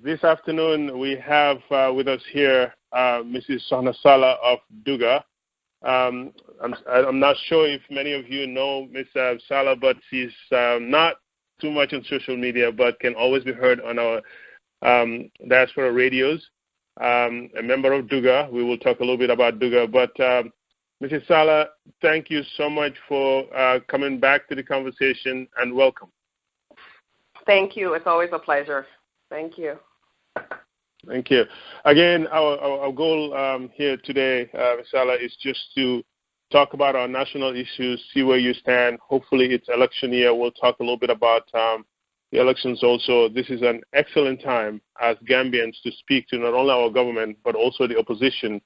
This afternoon we have with us here Mrs. Sohna Sallah of Duga. I'm not sure if many of you know Ms. Sallah, but she's not too much on social media, but can always be heard on our diaspora radios. A member of Duga. We will talk a little bit about Duga. But Mrs. Sallah, thank you so much for coming back to the conversation, and welcome. Thank you. It's always a pleasure. Thank you. Thank you. Again, our goal here today, Ms. Sallah, is just to talk about our national issues, see where you stand. Hopefully it's election year. We'll talk a little bit about the elections also. This is an excellent time as Gambians to speak to not only our government, but also the opposition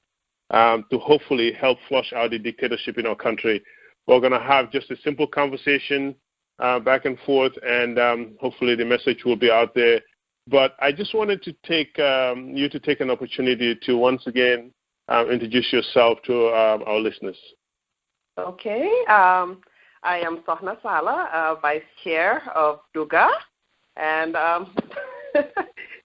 to hopefully help flush out the dictatorship in our country. We're going to have just a simple conversation back and forth, and hopefully the message will be out there. But I just wanted to take you to take an opportunity to once again introduce yourself to our listeners. Okay. I am Sohna Sallah, Vice Chair of Duga, and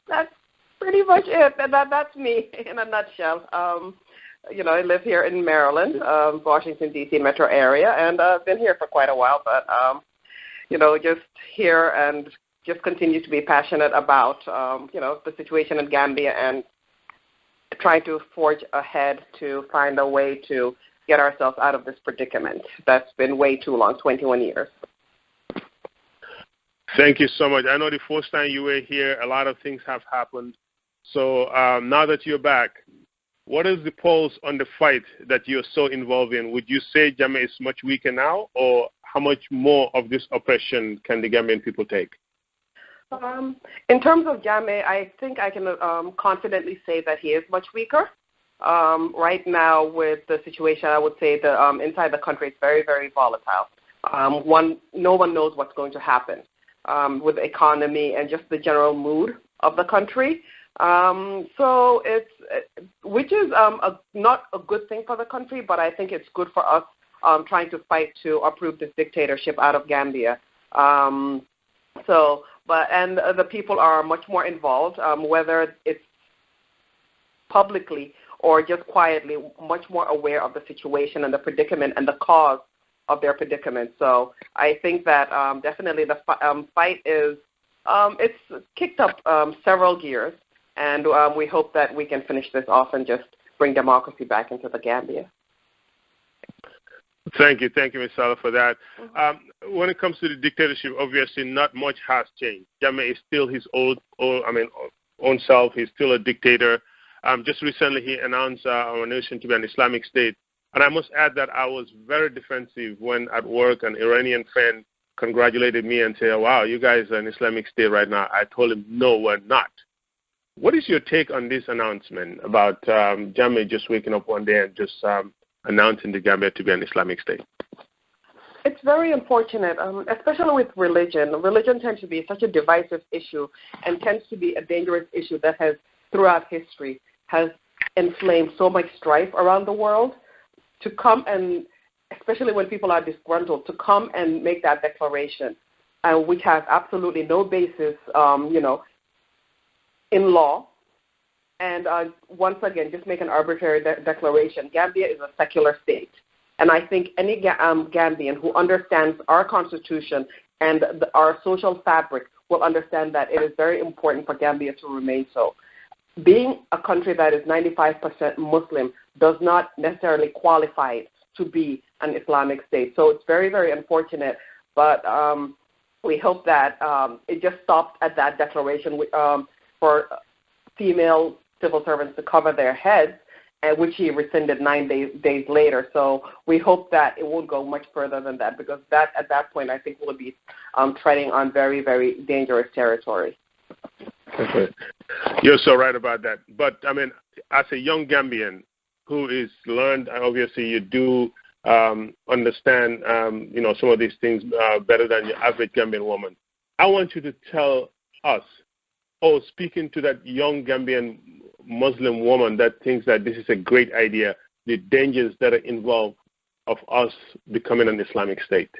that's pretty much it. That's me in a nutshell. I live here in Maryland, Washington, D.C. metro area, and I've been here for quite a while, but, just here and just continue to be passionate about, the situation in Gambia and trying to forge ahead to find a way to get ourselves out of this predicament. That's been way too long, 21 years. Thank you so much. I know the first time you were here, a lot of things have happened. So now that you're back, what is the pulse on the fight that you're so involved in? Would you say Jammeh is much weaker now, or how much more of this oppression can the Gambian people take? In terms of Jammeh, I think I can confidently say that he is much weaker. Right now, with the situation, I would say that inside the country it's very, very volatile. No one knows what's going to happen with the economy and just the general mood of the country. So which is not a good thing for the country, but I think it's good for us trying to fight to uproot this dictatorship out of Gambia. And the people are much more involved, whether it's publicly or just quietly, much more aware of the situation and the predicament and the cause of their predicament. So I think that definitely the fight is it's kicked up several gears, and we hope that we can finish this off and just bring democracy back into the Gambia. Thank you, Ms. Sallah, for that. Mm-hmm. When it comes to the dictatorship, obviously not much has changed. Jammeh is still his own self. He's still a dictator. Just recently, he announced our nation to be an Islamic state. And I must add that I was very defensive when at work an Iranian friend congratulated me and said, "Wow, you guys are an Islamic state right now." I told him, "No, we're not." What is your take on this announcement about Jammeh just waking up one day and just announcing the Gambia to be an Islamic state? It's very unfortunate, especially with religion. Religion tends to be such a divisive issue and tends to be a dangerous issue that has, throughout history, has inflamed so much strife around the world. To come and, especially when people are disgruntled, to come and make that declaration, which has absolutely no basis, in law, and once again, just make an arbitrary declaration. Gambia is a secular state. And I think any Gambian who understands our Constitution and our social fabric will understand that it is very important for Gambia to remain so. Being a country that is 95% Muslim does not necessarily qualify it to be an Islamic state. So it's very, very unfortunate. But we hope that it just stopped at that declaration for female civil servants to cover their heads, which he rescinded 9 days later. So we hope that it won't go much further than that, because that at that point I think we'll be treading on very, very dangerous territory. Okay. You're so right about that. But, I mean, as a young Gambian who is learned, obviously you do understand, some of these things better than your average Gambian woman. I want you to tell us, speaking to that young Gambian Muslim woman that thinks that this is a great idea, the dangers that are involved of us becoming an Islamic state.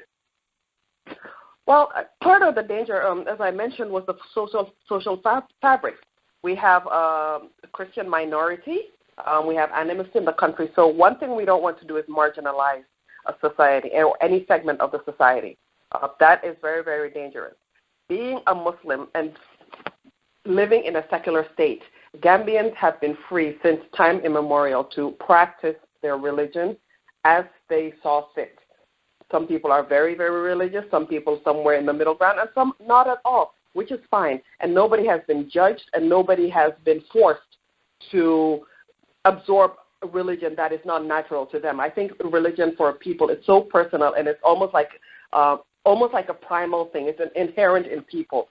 Well, part of the danger, as I mentioned, was the social fabric. We have a Christian minority. We have animists in the country. So one thing we don't want to do is marginalize a society or any segment of the society. That is very, very dangerous. Being a Muslim and living in a secular state, Gambians have been free since time immemorial to practice their religion as they saw fit. Some people are very, very religious, some people somewhere in the middle ground, and some not at all, which is fine. And nobody has been judged, and nobody has been forced to absorb a religion that is not natural to them. I think religion for people is so personal, and it's almost like a primal thing. It's inherent in people,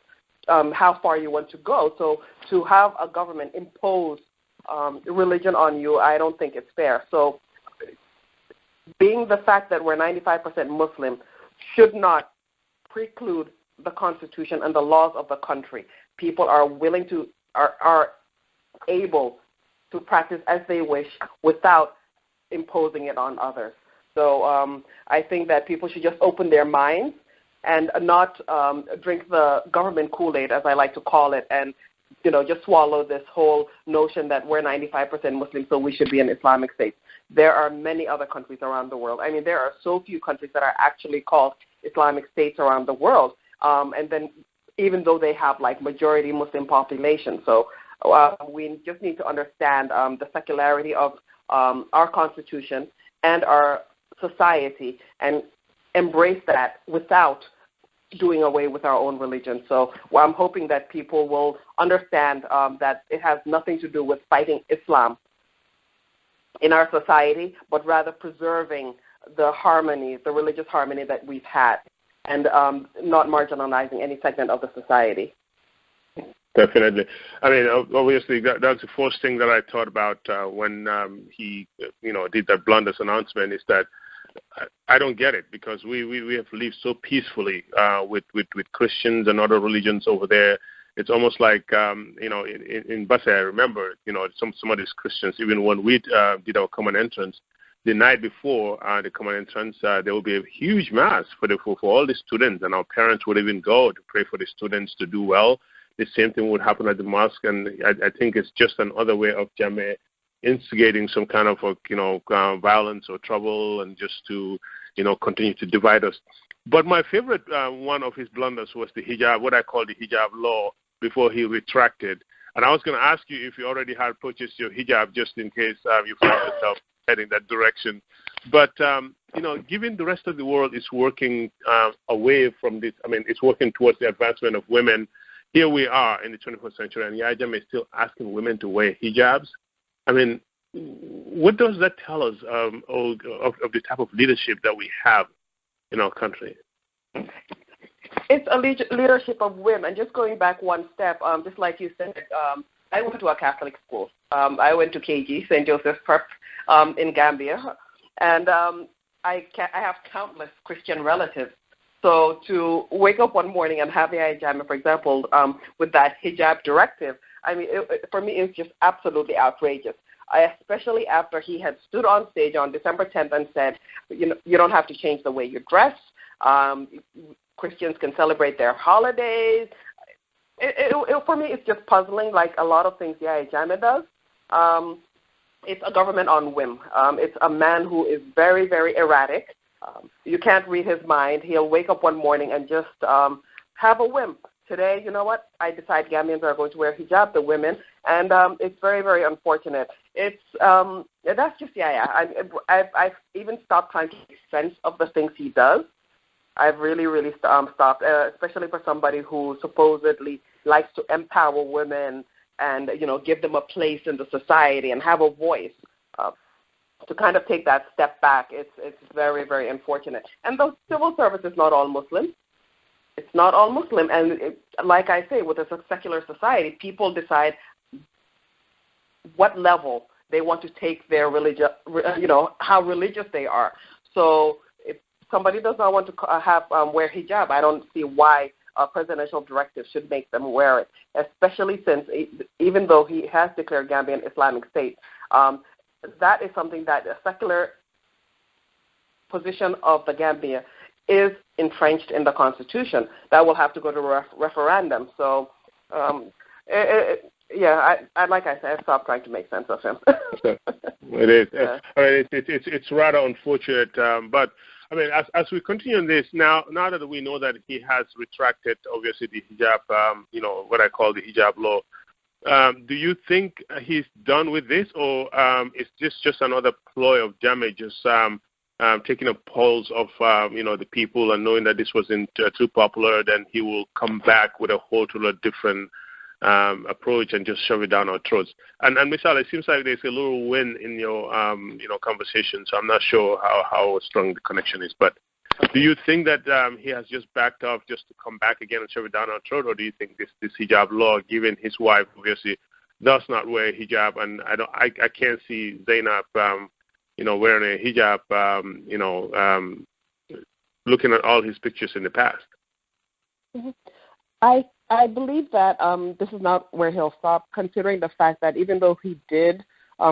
how far you want to go. So to have a government impose religion on you, I don't think it's fair. So being the fact that we're 95% Muslim should not preclude the Constitution and the laws of the country. People are willing to, are able to practice as they wish without imposing it on others. So I think that people should just open their minds and not drink the government Kool-Aid, as I like to call it, and just swallow this whole notion that we're 95% Muslim, so we should be an Islamic state. There are many other countries around the world. I mean, there are so few countries that are actually called Islamic states around the world, and then even though they have like majority Muslim population. So we just need to understand the secularity of our Constitution and our society and embrace that without doing away with our own religion. So I'm hoping that people will understand that it has nothing to do with fighting Islam in our society, but rather preserving the harmony, the religious harmony that we've had, and not marginalizing any segment of the society. Definitely. I mean, obviously, that's the first thing that I thought about when he, did that blunders announcement, is that I don't get it, because we have lived so peacefully with Christians and other religions over there. It's almost like, in Basse, I remember, some of these Christians, even when we did our common entrance, the night before the common entrance, there will be a huge mass for all the students, and our parents would even go to pray for the students to do well. The same thing would happen at the mosque, and I think it's just another way of Jammeh instigating some kind of violence or trouble, and just to continue to divide us. But my favorite one of his blunders was the hijab, what I call the hijab law, before he retracted. And I was going to ask you if you already had purchased your hijab, just in case you found yourself heading that direction. But given the rest of the world is working away from this, I mean, it's working towards the advancement of women. Here we are in the 21st century, and Jammeh is still asking women to wear hijabs. I mean, what does that tell us of the type of leadership that we have in our country? It's a leadership of women. Just going back one step, just like you said, I went to a Catholic school. I went to KG, St. Joseph's Prep, in Gambia, and I have countless Christian relatives. So to wake up one morning and have the hijab, for example, with that hijab directive, I mean, for me, it's just absolutely outrageous. Especially after he had stood on stage on December 10th and said, you don't have to change the way you dress. Christians can celebrate their holidays. For me, it's just puzzling, like a lot of things Jammeh does. It's a government on whim. It's a man who is very, very erratic. You can't read his mind. He'll wake up one morning and just have a whim. Today, you know what? I decide Gambians are going to wear hijab, the women, and it's very, very unfortunate. It's that's just I've even stopped trying to make sense of the things he does. I've really, really stopped, especially for somebody who supposedly likes to empower women and give them a place in the society and have a voice. To kind of take that step back, it's very, very unfortunate. And the civil service is not all Muslim. It's not all Muslim. And like I say, with a secular society, people decide what level they want to take their religion, how religious they are. So if somebody does not want to wear hijab, I don't see why a presidential directive should make them wear it, especially since even though he has declared Gambia an Islamic state, that is something that a secular position of the Gambia is entrenched in the Constitution. That will have to go to referendum. So, yeah, I like I said, I stopped trying to make sense of him. Okay. It is. Yeah. It's rather unfortunate, but I mean, as we continue on this now that we know that he has retracted, obviously the hijab, what I call the hijab law. Do you think he's done with this, or is this just another ploy of Jammeh, just taking a pulse of the people and knowing that this wasn't too popular, then he will come back with a whole totally different approach and just shove it down our throats? And Ms. Sallah, it seems like there's a little win in your conversation, so I'm not sure how strong the connection is. But do you think that he has just backed off just to come back again and shove it down our throat, or do you think this hijab law, given his wife obviously does not wear hijab, and I can't see Zainab wearing a hijab, looking at all his pictures in the past? Mm-hmm. I believe that this is not where he'll stop, considering the fact that even though he did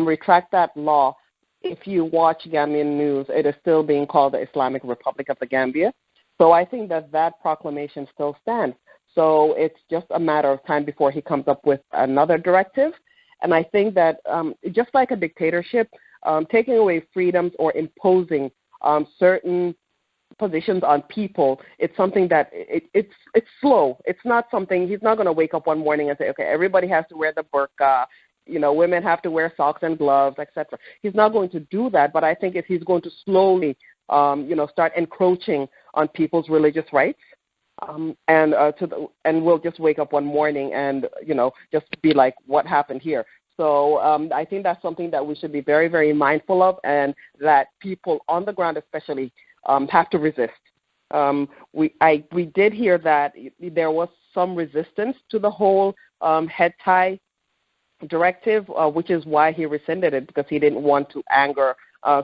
retract that law, if you watch Gambian news, it is still being called the Islamic Republic of the Gambia. So I think that proclamation still stands. So it's just a matter of time before he comes up with another directive. And I think that just like a dictatorship, taking away freedoms or imposing certain positions on people, it's something that it's slow. It's not something, he's not going to wake up one morning and say, okay, everybody has to wear the burqa, women have to wear socks and gloves, etc. He's not going to do that, but I think if he's going to slowly, start encroaching on people's religious rights, and we'll just wake up one morning and, just be like, what happened here? So I think that's something that we should be very, very mindful of, and that people on the ground especially have to resist. We did hear that there was some resistance to the whole head tie directive, which is why he rescinded it, because he didn't want to anger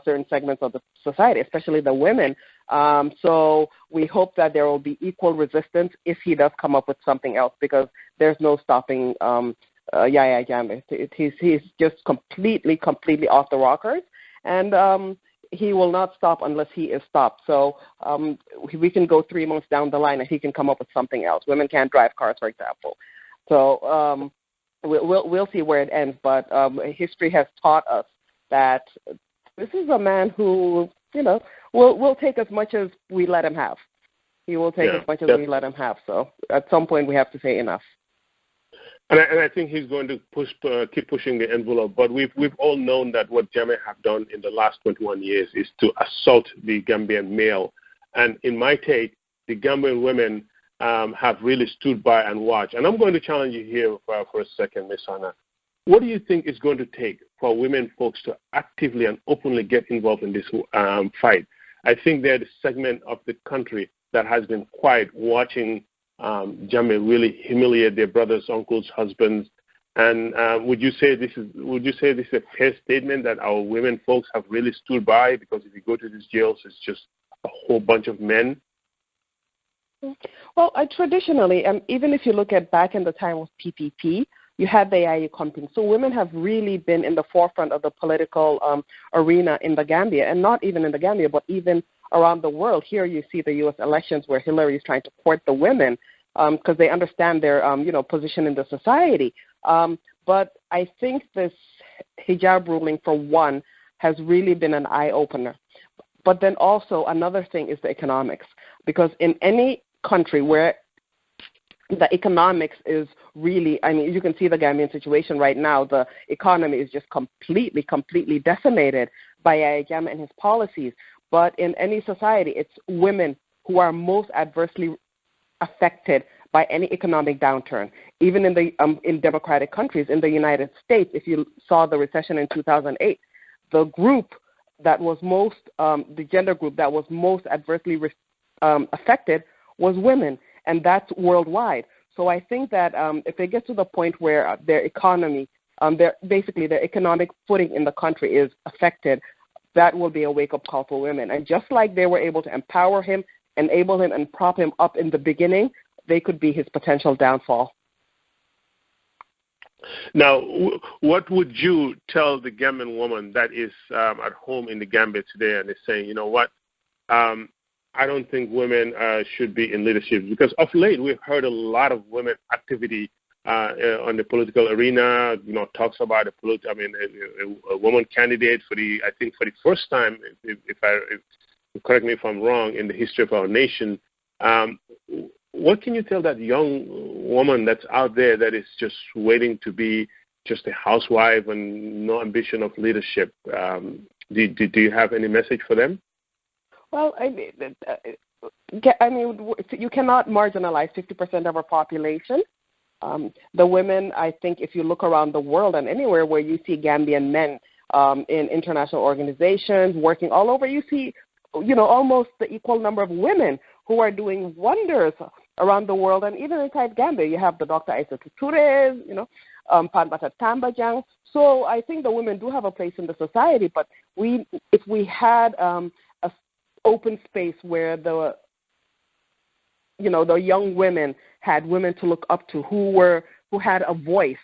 certain segments of the society, especially the women. So we hope that there will be equal resistance if he does come up with something else, because there's no stopping Yahya Jammeh. He's just completely off the rockers, and he will not stop unless he is stopped. So we can go 3 months down the line and he can come up with something else. Women can't drive cars, for example. So we'll see where it ends. But history has taught us that this is a man who, will take as much as we let him have. He will take as much as we let him have. So at some point we have to say enough. And I think he's going to keep pushing the envelope. But we've all known that what Jammeh have done in the last 21 years is to assault the Gambian male. And in my take, the Gambian women have really stood by and watched. And I'm going to challenge you here for a second, Ms. Hannah. What do you think is going to take for women folks to actively and openly get involved in this fight? I think they're the segment of the country that has been quiet, watching Jammeh really humiliate their brothers, uncles, husbands. And would you say this is a fair statement that our women folks have really stood by? Because if you go to these jails, it's just a whole bunch of men. Well, traditionally, even if you look at back in the time of PPP, you had the Yaya company. So women have really been in the forefront of the political arena in the Gambia, and not even in the Gambia, but even around the world. Here you see the U.S. elections where Hillary is trying to court the women because they understand their, position in the society. But I think this hijab ruling, for one, has really been an eye-opener. But then also another thing is the economics, because in any country where the economics is really, you can see the Gambian situation right now. The economy is just completely decimated by Yahya Jammeh and his policies. But in any society, it's women who are most adversely affected by any economic downturn. Even in democratic countries, in the United States, if you saw the recession in 2008, the group that was most, the gender group that was most adversely affected was women, and that's worldwide. So I think that if it gets to the point where their economy, their economic footing in the country is affected, that will be a wake-up call for women. And just like they were able to empower him, enable him, and prop him up in the beginning, they could be his potential downfall. Now, what would you tell the Gambian woman that is at home in the Gambia today and is saying, you know what, I don't think women should be in leadership? Because of late, we've heard a lot of women activity on the political arena. Talks about a woman candidate for the first time, correct me if I'm wrong, in the history of our nation. What can you tell that young woman that's out there that is just waiting to be just a housewife and no ambition of leadership? Do you have any message for them? Well, you cannot marginalize 50% of our population. The women, I think, if you look around the world and anywhere where you see Gambian men in international organizations working all over, you see, almost the equal number of women who are doing wonders around the world. And even inside Gambia, you have the Dr. Aissa Touré, Panbata Tambajang. So I think the women do have a place in the society, but if we had a open space where the young women had women to look up to who had a voice,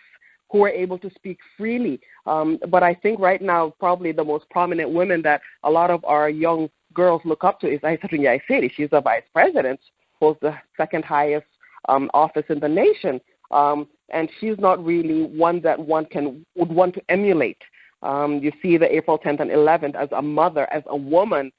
who were able to speak freely. But I think right now probably the most prominent women that a lot of our young girls look up to is Aissa Touré. She's a vice president, holds the second highest office in the nation. And she's not really one that would want to emulate. You see the April 10th and 11th as a mother, as a woman,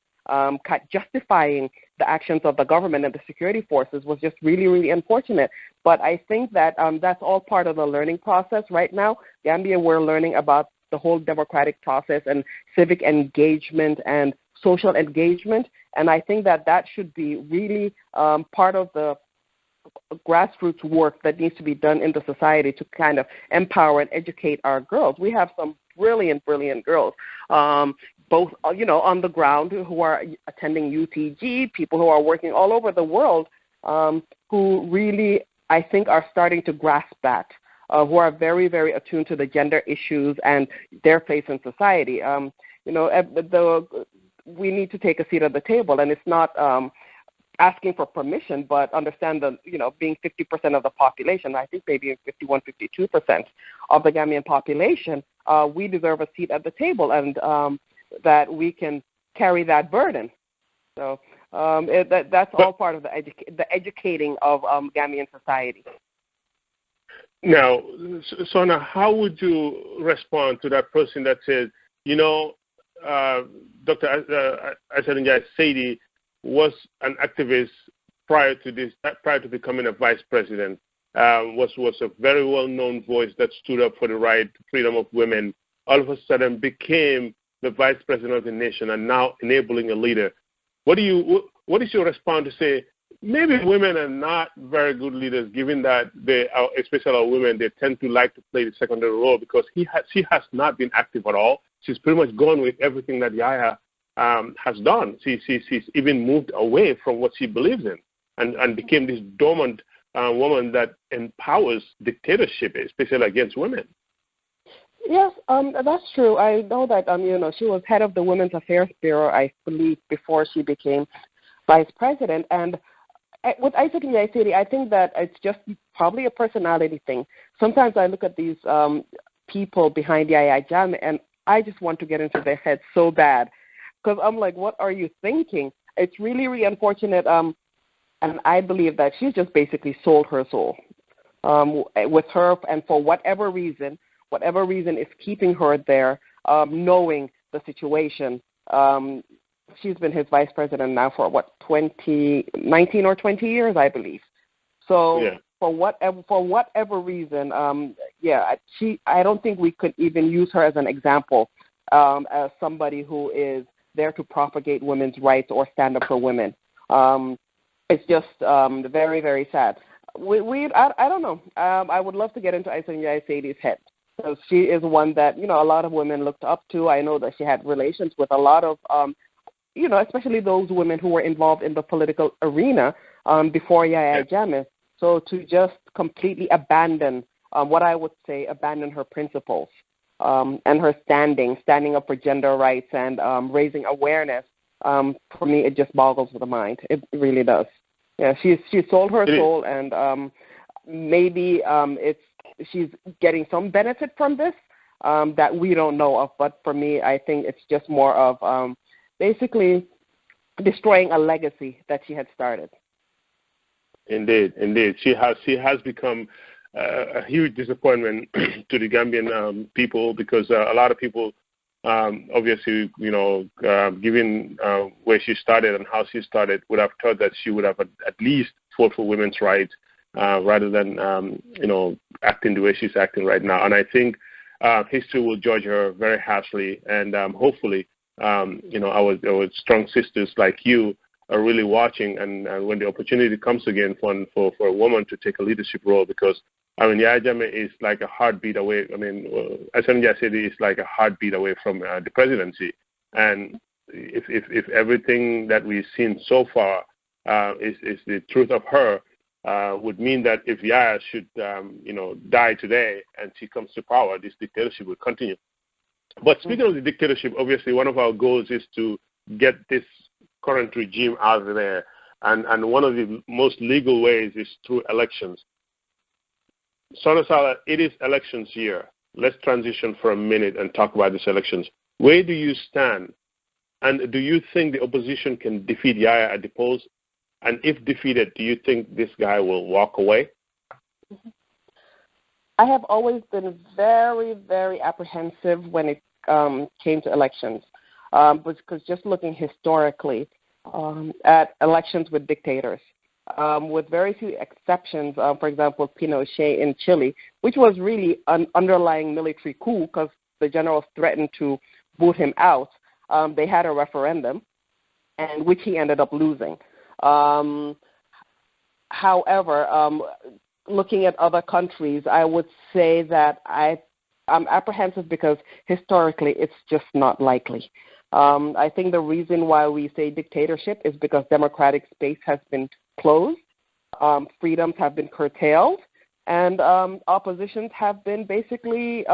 justifying the actions of the government and the security forces was just really, really unfortunate. But I think that that's all part of the learning process right now. Gambia, we're learning about the whole democratic process and civic engagement and social engagement. And I think that should be really part of the grassroots work that needs to be done in the society to kind of empower and educate our girls. We have some brilliant girls, both on the ground who are attending UTG, people who are working all over the world, who really, I think, are starting to grasp that, who are very, very attuned to the gender issues and their place in society. We need to take a seat at the table, and it's not asking for permission, but understand that, being 50% of the population, I think maybe 51, 52% of the Gambian population, we deserve a seat at the table, and that we can carry that burden. So that's all part of the educating of Gambian society. Now, Sohna, how would you respond to that person that says, Dr. Aissa Touré was an activist prior to becoming a vice president, was a very well-known voice that stood up for the right to freedom of women, all of a sudden became the vice president of the nation and now enabling a leader. What is your response to say, maybe women are not very good leaders, given that especially our women, they tend to like to play the secondary role because she has not been active at all. She's pretty much gone with everything that Yahya has done. She's even moved away from what she believes in and became this dormant woman that empowers dictatorship, especially against women. Yes, that's true. I know that, she was head of the Women's Affairs Bureau, I believe, before she became vice president. And with Aissa Touré, I think that it's just probably a personality thing. Sometimes I look at these people behind Yahya Jammeh, and I just want to get into their heads so bad. Because I'm like, what are you thinking? It's really, really unfortunate. And I believe that she's just basically sold her soul with her. And for whatever reason is keeping her there, knowing the situation. She's been his vice president now for, 19 or 20 years, I believe. So yeah. For whatever reason, I don't think we could even use her as an example as somebody who is there to propagate women's rights or stand up for women. It's just very, very sad. I don't know. I would love to get into Aissa Touré head. So she is one that, a lot of women looked up to. I know that she had relations with a lot of, especially those women who were involved in the political arena before Yahya Jammeh. So to just completely abandon abandon her principles and her standing up for gender rights and raising awareness, for me, it just boggles the mind. It really does. Yeah, she sold her soul, and maybe she's getting some benefit from this that we don't know of. But for me, I think it's just more of basically destroying a legacy that she had started. Indeed. She has become a huge disappointment to the Gambian people, because a lot of people, obviously, given where she started and how she started, would have thought that she would have at least fought for women's rights rather than, acting the way she's acting right now. And I think history will judge her very harshly, and hopefully, our strong sisters like you are really watching, and when the opportunity comes again for a woman to take a leadership role, because Yahya Jammeh is like a heartbeat away. As Amja said, it's like a heartbeat away from the presidency. And if everything that we've seen so far is the truth of her, would mean that if Yahya should, die today and she comes to power, this dictatorship will continue. But speaking of the dictatorship, obviously one of our goals is to get this current regime out of there. And one of the most legal ways is through elections. Sohna Sallah, it is elections year. Let's transition for a minute and talk about these elections. Where do you stand? And do you think the opposition can defeat Yahya at the polls? And if defeated, do you think this guy will walk away? I have always been very, very apprehensive when it came to elections, because just looking historically at elections with dictators, with very few exceptions, for example, Pinochet in Chile, which was really an underlying military coup because the generals threatened to boot him out. They had a referendum, and which he ended up losing. However, looking at other countries, I would say that I'm apprehensive because historically it's just not likely. I think the reason why we say dictatorship is because democratic space has been closed, freedoms have been curtailed, and oppositions have been basically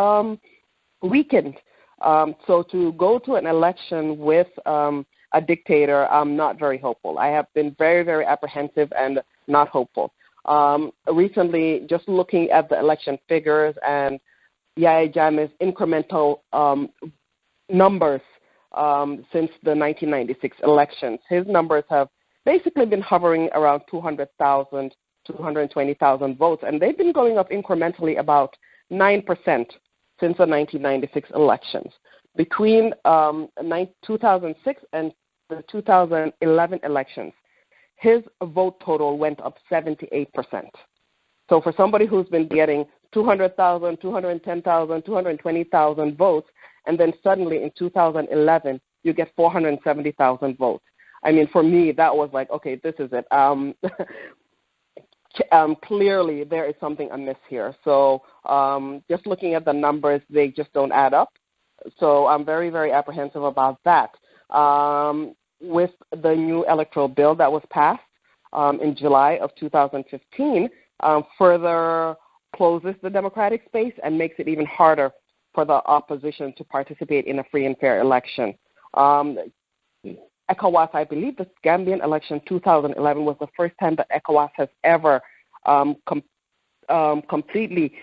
weakened. So to go to an election with a dictator, I'm not very hopeful. I have been very, very apprehensive and not hopeful. Recently, just looking at the election figures and Yahya Jammeh's incremental numbers since the 1996 elections, his numbers have basically been hovering around 200,000, 220,000 votes, and they've been going up incrementally about 9% since the 1996 elections. Between 2006 and the 2011 elections, his vote total went up 78%. So for somebody who's been getting 200,000, 210,000, 220,000 votes, and then suddenly in 2011 you get 470,000 votes. I mean, for me, that was like, okay, this is it. Clearly, there is something amiss here. So just looking at the numbers, they just don't add up. So I'm very, very apprehensive about that. With the new electoral bill that was passed in July of 2015, further closes the democratic space and makes it even harder for the opposition to participate in a free and fair election. ECOWAS, I believe the Gambian election 2011 was the first time that ECOWAS has ever completely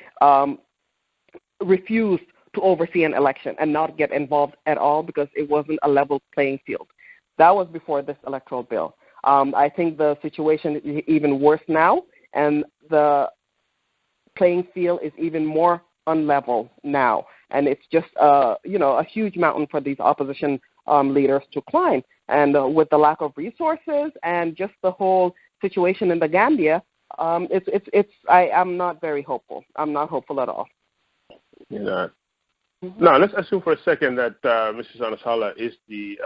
refused to oversee an election and not get involved at all because it wasn't a level playing field. That was before this electoral bill. I think the situation is even worse now, and the playing field is even more unlevel now. And it's just a huge mountain for these opposition leaders to climb. And with the lack of resources and just the whole situation in the Gambia, I'm not very hopeful. I'm not hopeful at all. You're not. Now, let's assume for a second that Mrs. Sohna Sallah is the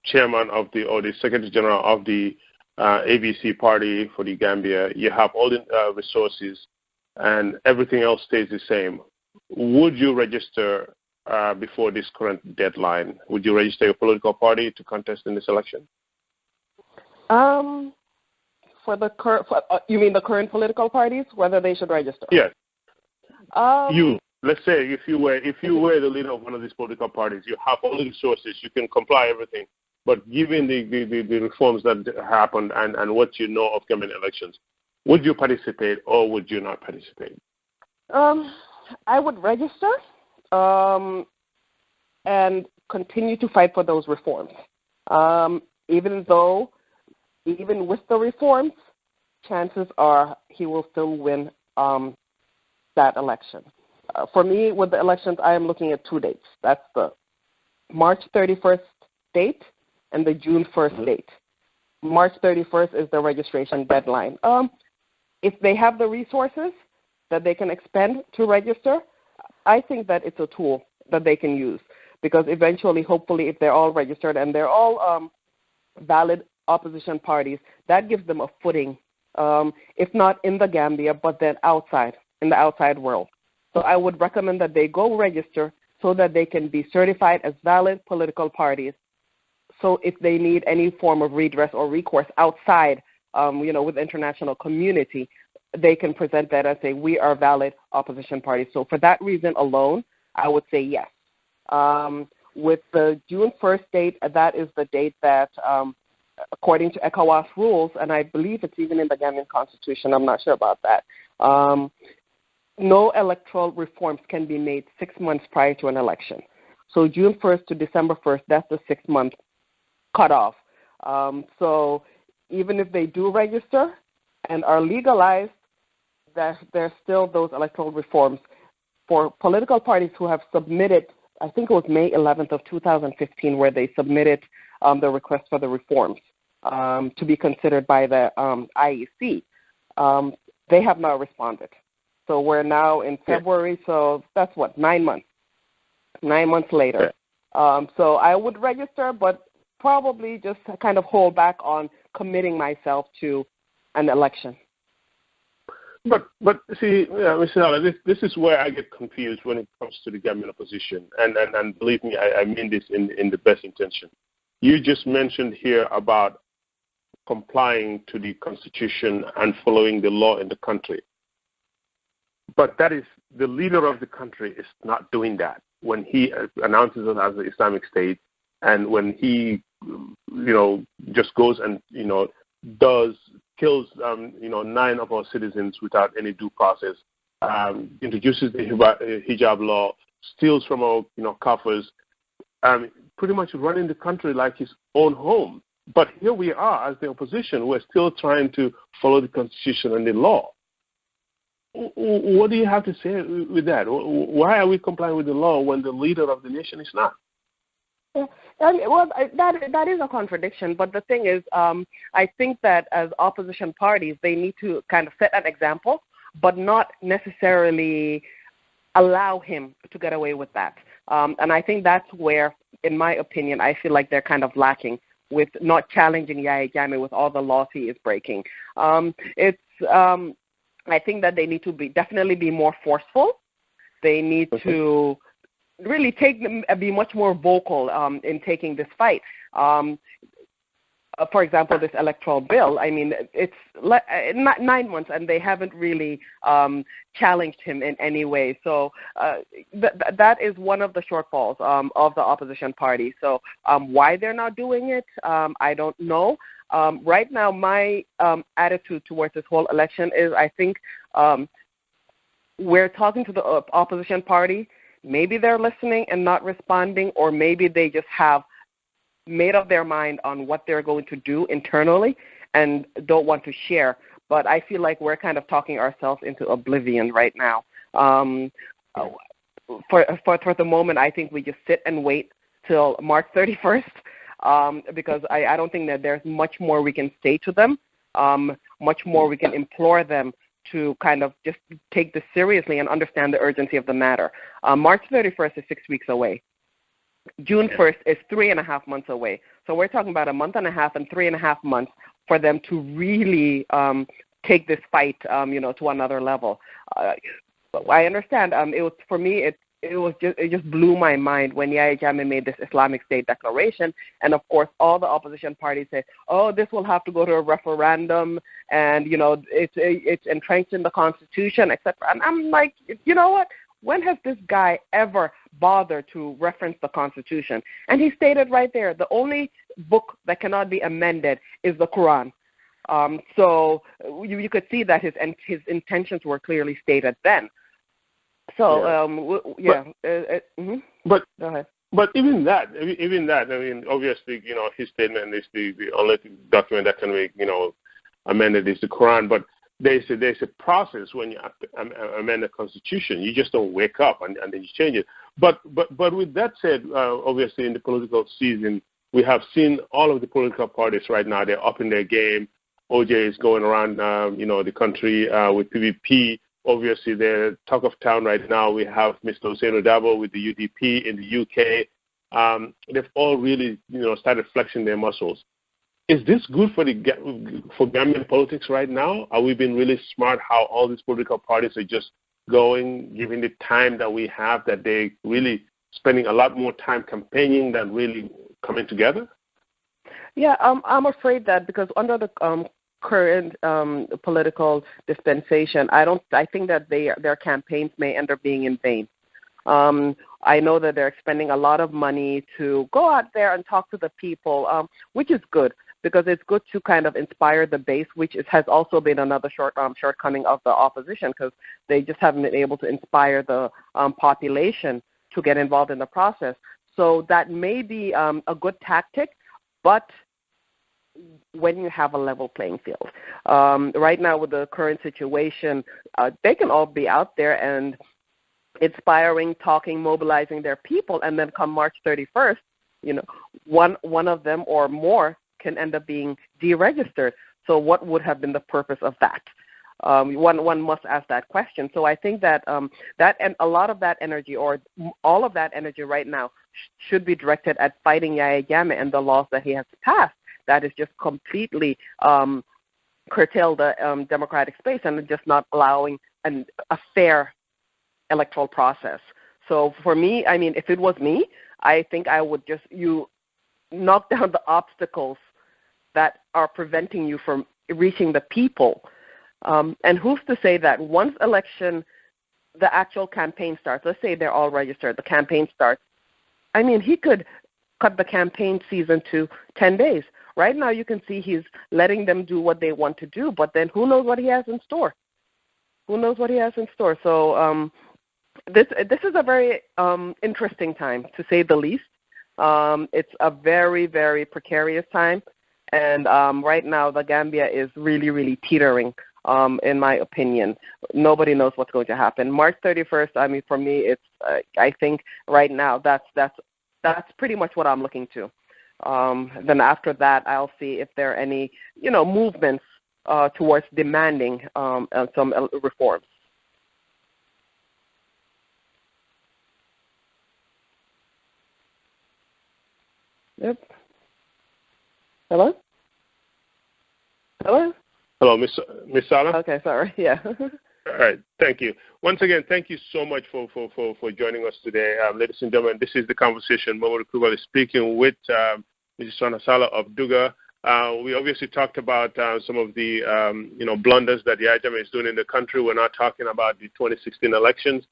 chairman of or the secretary general of the ABC party for the Gambia. You have all the resources and everything else stays the same. Would you register before this current deadline? Would you register your political party to contest in this election? You mean the current political parties, whether they should register? Yes. Let's say if you were the leader of one of these political parties, you have all the resources, you can comply everything, but given the reforms that happened and what you know of Gambian elections, would you participate or would you not participate? I would register and continue to fight for those reforms. Even with the reforms, chances are he will still win that election. For me, with the elections, I am looking at 2 dates. That's the March 31st date and the June 1st date. March 31st is the registration deadline. If they have the resources that they can expend to register, I think that it's a tool that they can use, because eventually, hopefully, if they're all registered and they're all valid opposition parties, that gives them a footing, if not in the Gambia, but then outside, in the outside world. So I would recommend that they go register so that they can be certified as valid political parties. So if they need any form of redress or recourse outside, with the international community, they can present that and say, we are valid opposition parties. So for that reason alone, I would say yes. With the June 1st date, that is the date that, according to ECOWAS rules, and I believe it's even in the Gambian Constitution, I'm not sure about that, no electoral reforms can be made 6 months prior to an election. So June 1st to December 1st, that's the 6-month cutoff. So even if they do register and are legalized, there's still those electoral reforms. For political parties who have submitted, I think it was May 11th of 2015, where they submitted the request for the reforms to be considered by the IEC, they have not responded. So we're now in February, so that's 9 months. 9 months later. So I would register, but probably just kind of hold back on committing myself to an election. But see, Ms. Sallah, this is where I get confused when it comes to the Gambian opposition, and believe me, I mean this in the best intention. You just mentioned here about complying to the Constitution and following the law in the country. But that is, the leader of the country is not doing that when he announces it as the Islamic State, and when he, just goes and, kills, 9 of our citizens without any due process, introduces the hijab law, steals from our, coffers, pretty much running the country like his own home. But here we are as the opposition. We're still trying to follow the Constitution and the law. What do you have to say with that? Why are we complying with the law when the leader of the nation is not? Well, that is a contradiction. But the thing is, I think that as opposition parties, they need to kind of set an example, but not necessarily allow him to get away with that. And I think that's where, in my opinion, I feel like they're kind of lacking with not challenging Yahya Jammeh with all the laws he is breaking. I think that they need to definitely be more forceful. They need to really be much more vocal in taking this fight. For example, this electoral bill, I mean, it's 9 months and they haven't really challenged him in any way. So that is one of the shortfalls of the opposition party. So why they're not doing it, I don't know. Right now, my attitude towards this whole election is I think we're talking to the opposition party. Maybe they're listening and not responding, or maybe they just have made up their mind on what they're going to do internally and don't want to share. But I feel like we're kind of talking ourselves into oblivion right now. For the moment, I think we just sit and wait till March 31st. Because I don't think that there's much more we can say to them, much more we can implore them to kind of just take this seriously and understand the urgency of the matter. March 31st is 6 weeks away. June 1st is 3.5 months away. So we're talking about 1.5 months and 3.5 months for them to really take this fight, to another level. I understand. For me, it just blew my mind when Yahya Jammeh made this Islamic State declaration, and of course all the opposition parties say, "Oh, this will have to go to a referendum, and it's entrenched in the Constitution, etc." And I'm like, you know what? When has this guy ever bothered to reference the Constitution? And he stated right there, the only book that cannot be amended is the Quran. So you could see that his intentions were clearly stated then. So But go ahead. But even that, I mean, obviously, his statement is the only document that can be, amended is the Quran. But there's a process when you amend the Constitution. You just don't wake up and then you change it. But with that said, obviously in the political season, we have seen all of the political parties right now. They're up in their game. OJ is going around, the country with PVP. Obviously, they're talk of town right now. We have Mr. Hussein Odabo with the UDP in the UK. They've all really, started flexing their muscles. Is this good for Gambian politics right now? Are we being really smart how all these political parties are just going, given the time that we have, that they really spending a lot more time campaigning than really coming together? Yeah, I'm afraid that because under the current political dispensation, I think that their campaigns may end up being in vain. I know that they're spending a lot of money to go out there and talk to the people, which is good because it's good to kind of inspire the base, which has also been another shortcoming of the opposition because they just haven't been able to inspire the population to get involved in the process. So that may be a good tactic, but when you have a level playing field. Right now with the current situation, they can all be out there and inspiring, talking, mobilizing their people, and then come March 31st, one of them or more can end up being deregistered. So what would have been the purpose of that? One must ask that question. So I think that that and a lot of that energy, or all of that energy right now, should be directed at fighting Yahya Jammeh and the laws that he has passed. That is just completely curtail the democratic space and just not allowing a fair electoral process. So for me, I mean, if it was me, I think I would just knock down the obstacles that are preventing you from reaching the people. And who's to say that once the actual campaign starts, let's say they're all registered, the campaign starts, I mean, he could cut the campaign season to 10 days. Right now you can see he's letting them do what they want to do, but then who knows what he has in store? Who knows what he has in store? So this is a very interesting time, to say the least. It's a very, very precarious time. And right now, the Gambia is really, really teetering, in my opinion. Nobody knows what's going to happen. March 31st, I mean, for me, it's I think right now that's pretty much what I'm looking to. Then after that, I'll see if there are any, movements towards demanding some reforms. Yep. Hello? Hello? Hello, Miss Sallah? Okay, sorry. Yeah. All right. Thank you. Once again, thank you so much for joining us today. Ladies and gentlemen, this is The Conversation. Momodou Krubally speaking with Mrs. Sohna Sallah of Duga. We obviously talked about some of the, blunders that Yahya Jammeh is doing in the country. We're not talking about the 2016 elections.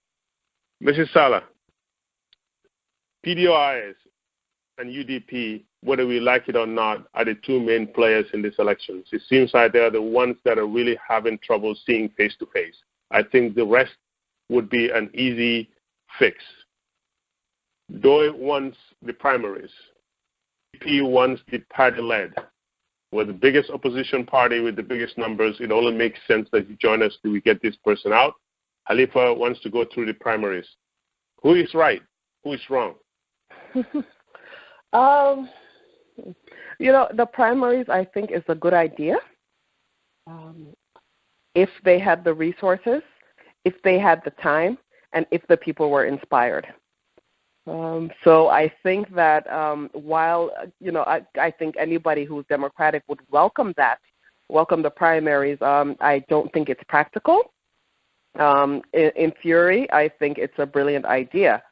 Mrs. Sallah, PDOIS and UDP, whether we like it or not, are the two main players in these elections. It seems like they are the ones that are really having trouble seeing face-to-face. I think the rest would be an easy fix. DOI wants the primaries. UDP wants the party-led. We're the biggest opposition party with the biggest numbers. It only makes sense that you join us till we get this person out. Halifa wants to go through the primaries. Who is right? Who is wrong? The primaries, I think, is a good idea. If they had the resources, if they had the time, and if the people were inspired. So I think that while, I think anybody who's democratic would welcome the primaries, I don't think it's practical. In theory, I think it's a brilliant idea.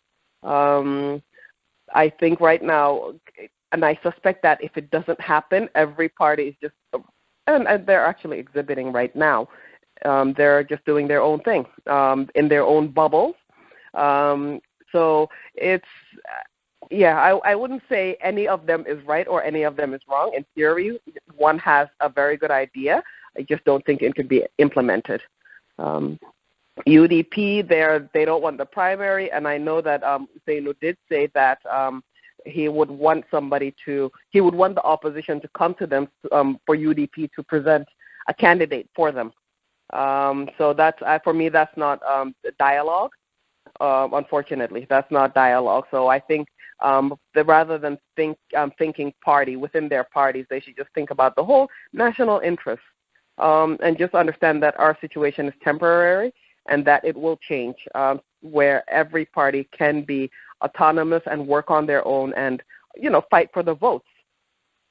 I think right now, and I suspect that if it doesn't happen, every party is just, and they're actually exhibiting right now, they're just doing their own thing in their own bubbles. So it's, I wouldn't say any of them is right or any of them is wrong. In theory, one has a very good idea. I just don't think it could be implemented. UDP, they don't want the primary, and I know that Zainu did say that he would want the opposition to come to them for UDP to present a candidate for them. So that's for me, that's not dialogue. Unfortunately, that's not dialogue. So I think rather than thinking party within their parties, they should just think about the whole national interest and just understand that our situation is temporary and that it will change, where every party can be autonomous and work on their own and, fight for the votes.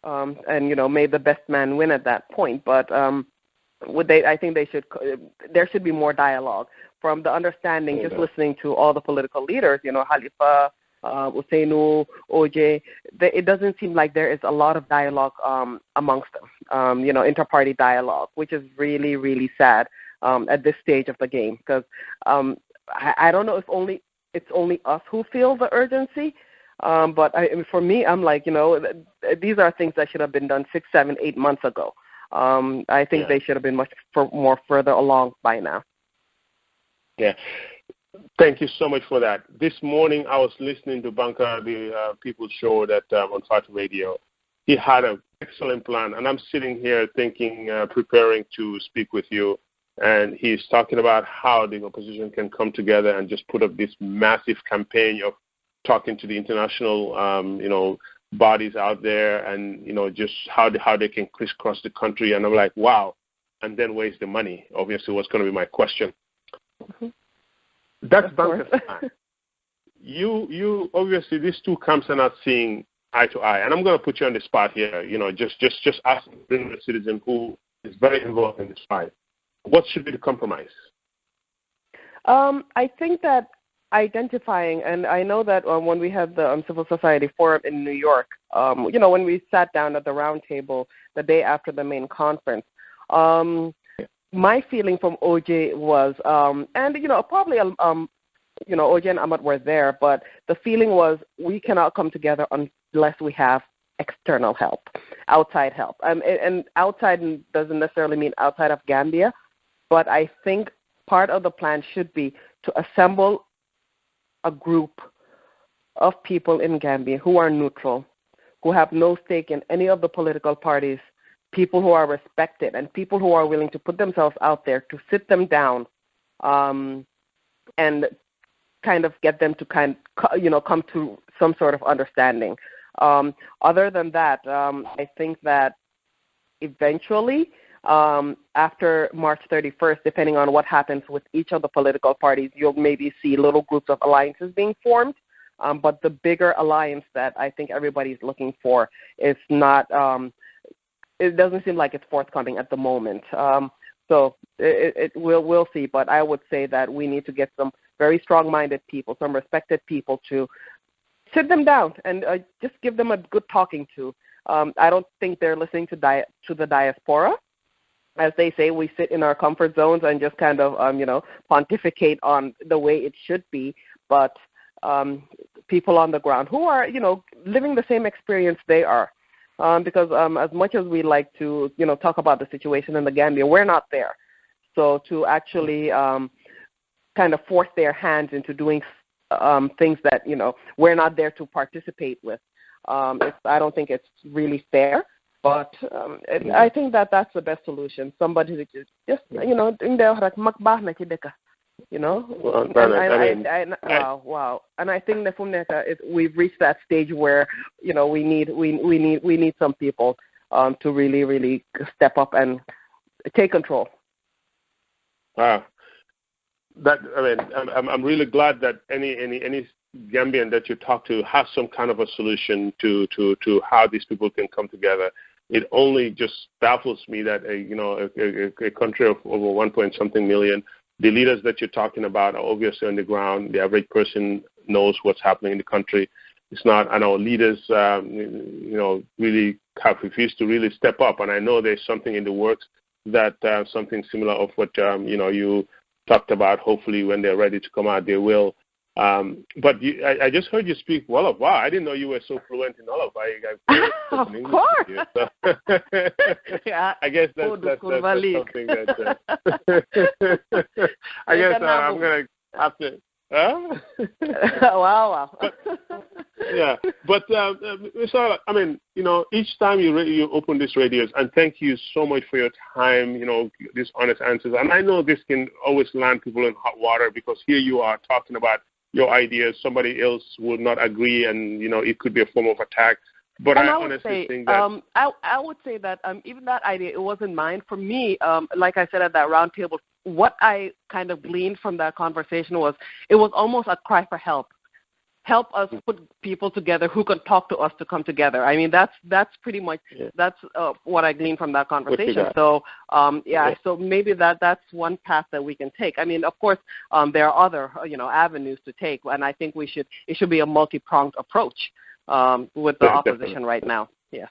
And, may the best man win at that point. But I think there should be more dialogue. From the understanding, just listening to all the political leaders, Halifa, Usainu, OJ, it doesn't seem like there is a lot of dialogue amongst them, inter-party dialogue, which is really, really sad at this stage of the game. Because I don't know if it's only us who feel the urgency, but for me, I'm like, these are things that should have been done 6, 7, 8 months ago. I think they should have been much more further along by now. Yeah. Thank you so much for that. This morning I was listening to Banka, the People's Show that on Fat Radio. He had an excellent plan, and I'm sitting here thinking, preparing to speak with you, and he's talking about how the opposition can come together and just put up this massive campaign of talking to the international, bodies out there, and just how they can crisscross the country. And I'm like, wow. And then where's the money? Obviously, what's going to be my question. Mm-hmm. That's Banka's plan. You obviously these two camps are not seeing eye to eye, and I'm going to put you on the spot here. Just asking a citizen who is very involved in this fight. What should be the compromise? I think that identifying, and I know that when we had the Civil Society Forum in New York, when we sat down at the round table the day after the main conference, my feeling from OJ was, and probably OJ and Ahmad were there, but the feeling was we cannot come together unless we have external help, outside help. And outside doesn't necessarily mean outside of Gambia, but I think part of the plan should be to assemble a group of people in Gambia who are neutral, who have no stake in any of the political parties, people who are respected, and people who are willing to put themselves out there to sit them down and kind of get them to come to some sort of understanding. Other than that, I think that eventually, after March 31st, depending on what happens with each of the political parties, you'll maybe see little groups of alliances being formed. But the bigger alliance that I think everybody's looking for is not, it doesn't seem like it's forthcoming at the moment. So we'll see. But I would say that we need to get some very strong-minded people, some respected people to sit them down and just give them a good talking to. I don't think they're listening to the diaspora. As they say, we sit in our comfort zones and just kind of, pontificate on the way it should be. But people on the ground who are, living the same experience they are. Because as much as we like to, talk about the situation in the Gambia, we're not there. So to actually kind of force their hands into doing things that, we're not there to participate with, I don't think it's really fair. But I think that's the best solution. Somebody who just, wow. And I think that we've reached that stage where, we need some people to really, really step up and take control. Wow. I'm really glad that any Gambian that you talk to has some kind of a solution to how these people can come together. It only just baffles me that a country of over 1 something million, the leaders that you're talking about are obviously on the ground. The average person knows what's happening in the country. It's not, and our leaders, really have refused to really step up. And I know there's something in the works that something similar of what you talked about. Hopefully, when they're ready to come out, they will. But I just heard you speak Wolof. Wow, I didn't know you were so fluent in Wolof. Of course. You, so. Yeah. I guess that's something that. I guess I'm gonna have to. Wow. Yeah. But, Sallah, I mean, each time you open these radios, and thank you so much for your time, these honest answers. And I know this can always land people in hot water because here you are talking about your ideas. Somebody else would not agree, and, it could be a form of attack. But I honestly think that I would say that even that idea, it wasn't mine. For me, like I said at that round table, what I kind of gleaned from that conversation was it was almost a cry for help. Help us put people together who can talk to us to come together. I mean, that's pretty much that's what I gleaned from that conversation. So so maybe that's one path that we can take. I mean, of course, there are other avenues to take, and I think it should be a multi-pronged approach. With the opposition right now. Yeah.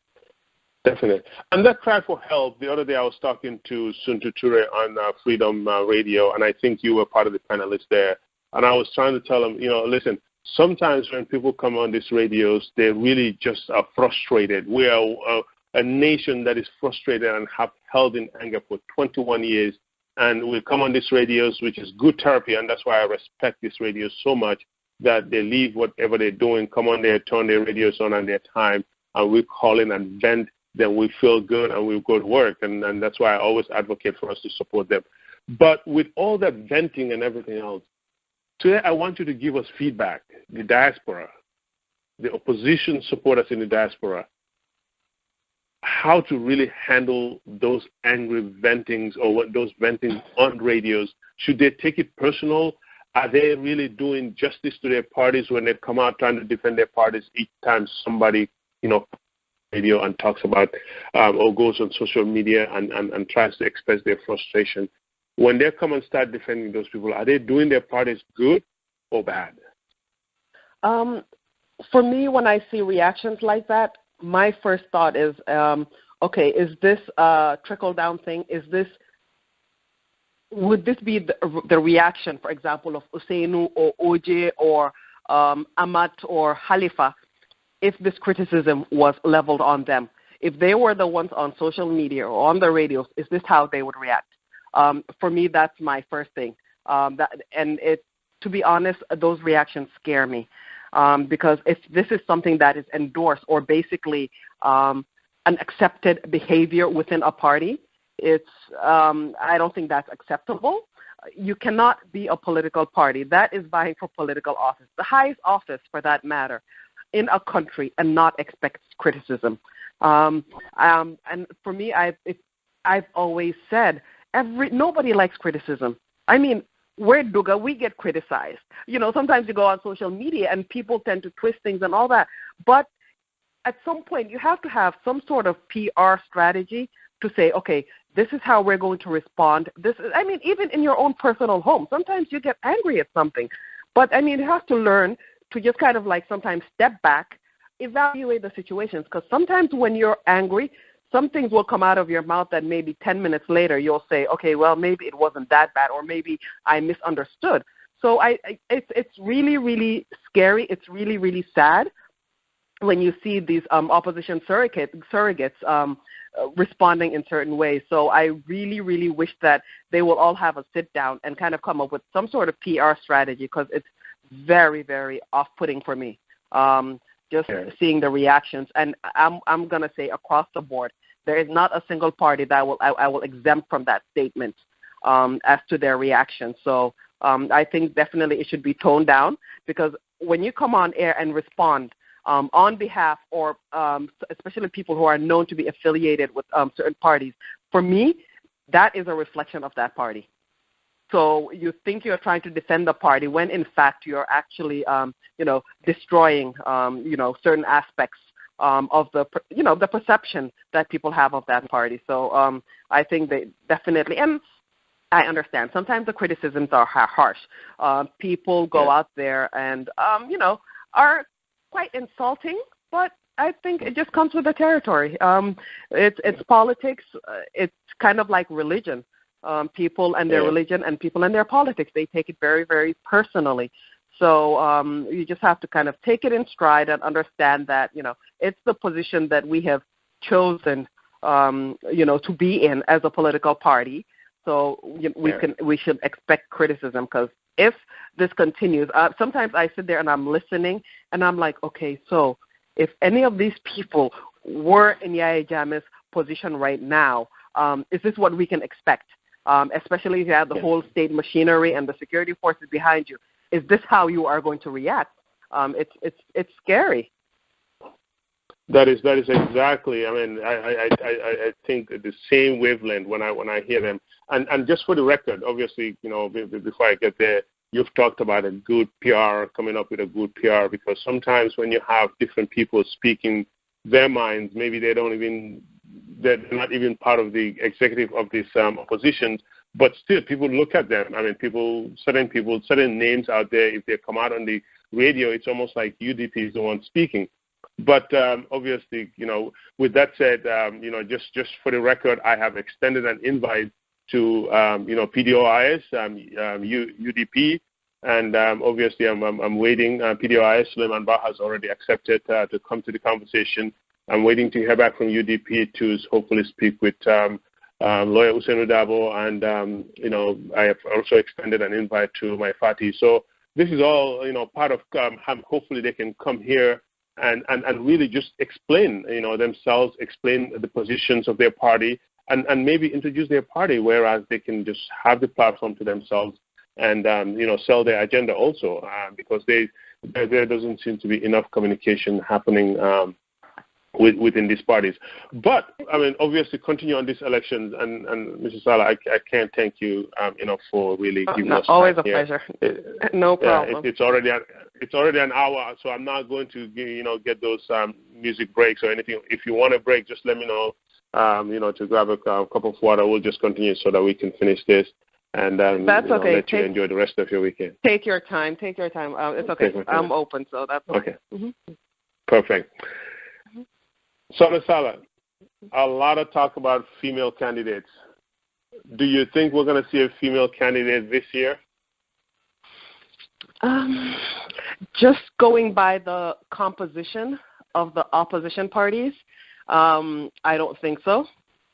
Definitely. And that cry for help, the other day I was talking to Suntu Ture on Freedom Radio, and I think you were part of the panelists there. And I was trying to tell them, listen, sometimes when people come on these radios, they really just are frustrated. We are a nation that is frustrated and have held in anger for 21 years. And we come on these radios, which is good therapy, and that's why I respect these radios so much, that they leave whatever they're doing, come on there, turn their radios on their time, and we call in and vent, then we feel good and we go to work. And that's why I always advocate for us to support them. But with all that venting and everything else, today I want you to give us feedback, the diaspora, the opposition supporters in the diaspora, how to really handle those angry ventings or those ventings on radios. Should they take it personal? Are they really doing justice to their parties when they come out trying to defend their parties each time somebody, radio and talks about or goes on social media and tries to express their frustration? When they come and start defending those people, are they doing their parties good or bad? For me, when I see reactions like that, my first thought is, okay, is this a trickle-down thing? Would this be the reaction, for example, of Usainu or OJ or Amat or Khalifa if this criticism was leveled on them? If they were the ones on social media or on the radios, is this how they would react? For me, that's my first thing. To be honest, those reactions scare me because if this is something that is endorsed or basically an accepted behavior within a party, I don't think that's acceptable. You cannot be a political party. That is vying for political office, the highest office for that matter, in a country, and not expect criticism. And for me, I've always said nobody likes criticism. I mean, we're Duga, we get criticized. Sometimes you go on social media and people tend to twist things and all that. But at some point, you have to have some sort of PR strategy to say, okay, this is how we're going to respond. Even in your own personal home, sometimes you get angry at something. But, you have to learn to just kind of sometimes step back, evaluate the situations. Because sometimes when you're angry, some things will come out of your mouth that maybe 10 minutes later you'll say, okay, well, maybe it wasn't that bad, or maybe I misunderstood. So it's really, really scary. It's really, really sad when you see these opposition surrogates responding in certain ways. So I really, really wish that they will all have a sit down and kind of come up with some sort of PR strategy, because it's very, very off-putting for me. Seeing the reactions, and I'm going to say across the board, there is not a single party that I will exempt from that statement as to their reaction. So I think definitely it should be toned down, because when you come on air and respond on behalf, or especially people who are known to be affiliated with certain parties, for me, that is a reflection of that party. So you think you're trying to defend the party when, in fact, you're actually, destroying, certain aspects of the perception that people have of that party. So I think they definitely, and I understand, sometimes the criticisms are harsh. People go out there and, are quite insulting, but I think it just comes with the territory. It's politics. It's kind of like religion. People and their religion and people and their politics, they take it very, very personally. So you just have to kind of take it in stride and understand that, it's the position that we have chosen, to be in as a political party. So we should expect criticism, because if this continues, sometimes I sit there and I'm listening, and I'm like, okay, so if any of these people were in Yahya Jammeh's position right now, is this what we can expect? Especially if you have the whole state machinery and the security forces behind you. Is this how you are going to react? It's scary. That is exactly. I mean, I think the same wavelength when I hear them. And just for the record, obviously, before I get there, you've talked about a good PR, coming up with a good PR, because sometimes when you have different people speaking their minds, maybe they're not even part of the executive of this opposition, but still people look at them. I mean, certain names out there, if they come out on the radio, it's almost like UDP is the one speaking. But obviously, with that said, just for the record, I have extended an invite to, PDOIS, UDP, and obviously I'm waiting. PDOIS, Suleiman Ba has already accepted to come to the conversation. I'm waiting to hear back from UDP to hopefully speak with lawyer Usainu Dabo, and, I have also extended an invite to my Fati. So this is all, part of hopefully they can come here and really just explain, themselves, explain the positions of their party, and maybe introduce their party, whereas they can just have the platform to themselves and, sell their agenda also, because there doesn't seem to be enough communication happening within these parties. But, I mean, obviously continue on these elections, and Mrs. Sallah, I can't thank you, for really giving us always time a here. pleasure. No problem. It's already an hour, so I'm not going to, get those music breaks or anything. If you want a break, just let me know, to grab a cup of water. We'll just continue so that we can finish this. And that's okay. Let you enjoy the rest of your weekend. Take your time. It's okay. I'm open, so that's okay. Mm-hmm. Perfect. Sohna Sallah, a lot of talk about female candidates. Do you think we're going to see a female candidate this year? Just going by the composition of the opposition parties, I don't think so.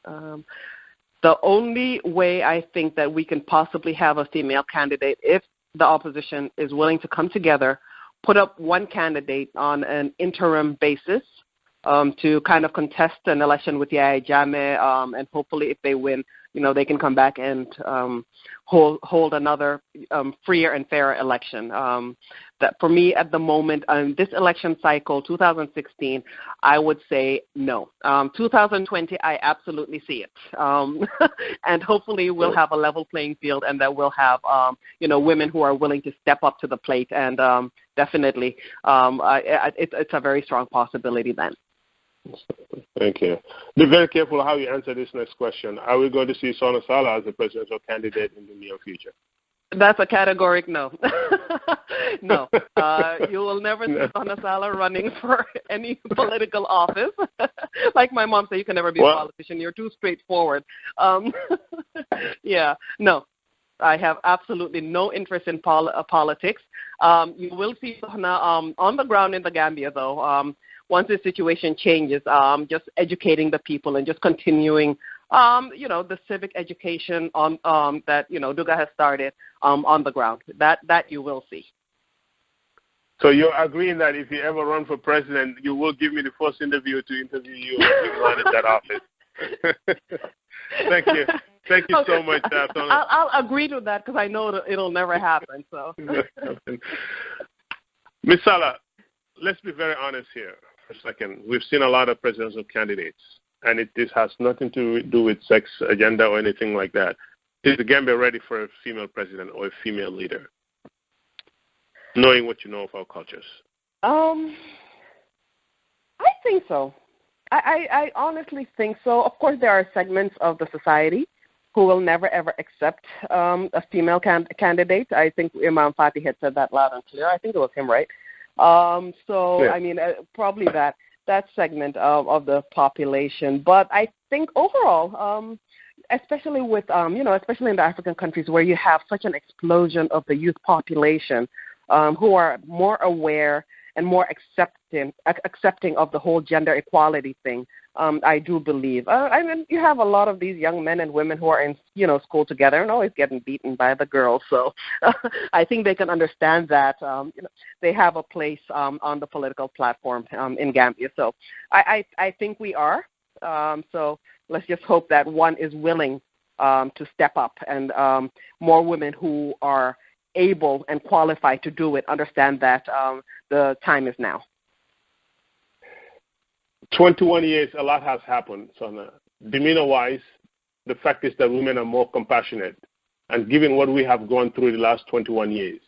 The only way I think that we can possibly have a female candidate, if the opposition is willing to come together, put up one candidate on an interim basis, to kind of contest an election with Yahya Jammeh, and hopefully if they win, they can come back and hold another freer and fairer election. That for me at the moment, this election cycle, 2016, I would say no. 2020, I absolutely see it. And hopefully we'll have a level playing field, and that we'll have, women who are willing to step up to the plate. And definitely, it's a very strong possibility then. Thank you. Be very careful how you answer this next question. Are we going to see Sohna Sallah as a presidential candidate in the near future? That's a categoric no. No. You will never see Sohna Sallah running for any political office. Like my mom said, you can never be a politician. You're too straightforward. Yeah, no. I have absolutely no interest in politics. You will see Sohna on the ground in the Gambia, though. Once the situation changes, just educating the people and just continuing, the civic education on that Duga has started on the ground. That you will see. So you're agreeing that if you ever run for president, you will give me the first interview to interview you when you run in that office. Thank you. Thank you so much, Sohna. I'll agree to that because I know that it'll never happen. So, Ms. Sallah, let's be very honest here for a second. We've seen a lot of presidential candidates, and this has nothing to do with sex agenda or anything like that. Is the Gambia ready for a female president or a female leader, knowing what you know of our cultures? I think so. I honestly think so. Of course, there are segments of the society who will never, ever accept a female candidate. I think Imam Fati had said that loud and clear. I think it was him, right? Yeah. I mean, probably that segment of the population. But I think overall, especially with, especially in the African countries where you have such an explosion of the youth population who are more aware and more accepting of the whole gender equality thing, I do believe. I mean, you have a lot of these young men and women who are in, school together and always getting beaten by the girls. So I think they can understand that they have a place on the political platform in Gambia. So I think we are. So let's just hope that one is willing to step up, and more women who are able and qualified to do it understand that the time is now. 21 years, a lot has happened, Sohna. Demeanor-wise, the fact is that women are more compassionate. And given what we have gone through the last 21 years,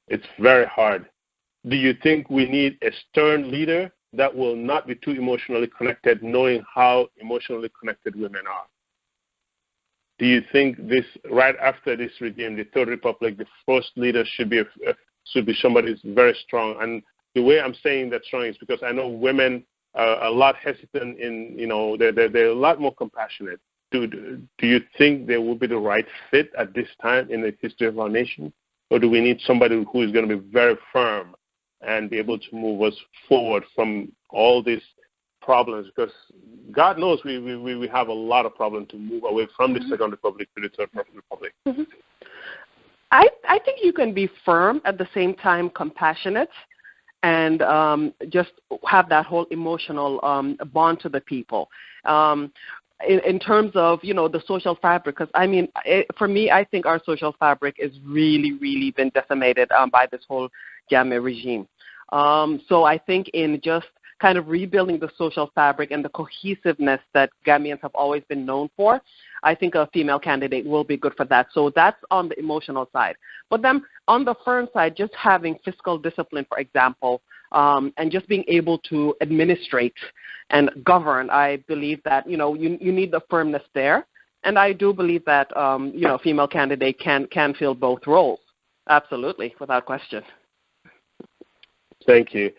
it's very hard. Do you think we need a stern leader that will not be too emotionally connected, knowing how emotionally connected women are? Do you think this, right after this regime, the Third Republic, the first leader should be somebody who's very strong? And the way I'm saying that strong is because I know women are a lot hesitant they're a lot more compassionate. Do you think they will be the right fit at this time in the history of our nation? Or do we need somebody who is going to be very firm and be able to move us forward from all these problems? Because God knows we have a lot of problems to move away from the Second Republic to the Third Republic. Mm-hmm. I think you can be firm at the same time compassionate, and just have that whole emotional bond to the people. In terms of, the social fabric, because, for me, I think our social fabric is really, really been decimated by this whole Jammeh regime. So I think in just kind of rebuilding the social fabric and the cohesiveness that Gambians have always been known for, I think a female candidate will be good for that. So that's on the emotional side. But then on the firm side, just having fiscal discipline, for example, and just being able to administrate and govern, I believe that, you need the firmness there. And I do believe that, a female candidate can fill both roles. Absolutely, without question. Thank you.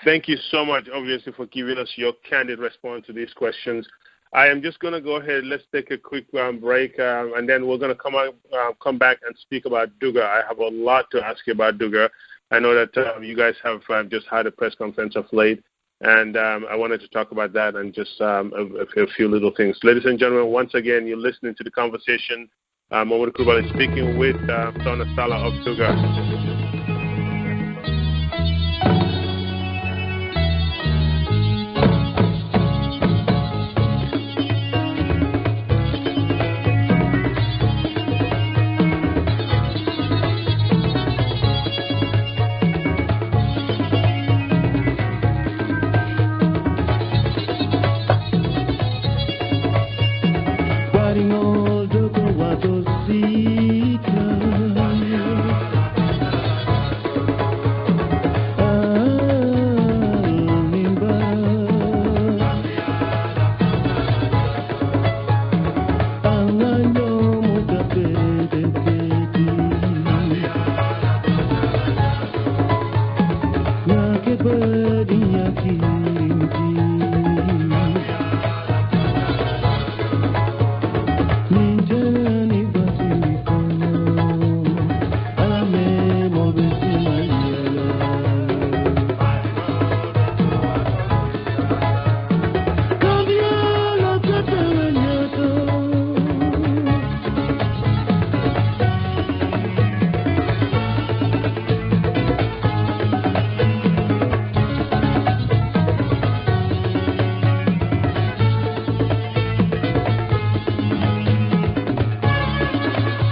Thank you so much, obviously, for giving us your candid response to these questions. I am just going to go ahead. Let's take a quick break, and then we're going to come back and speak about Duga. I have a lot to ask you about Duga. I know that you guys have just had a press conference of late, and I wanted to talk about that and just a few little things. Ladies and gentlemen, once again, you're listening to the conversation. Momodou Krubally speaking with Sohna Sallah of Duga.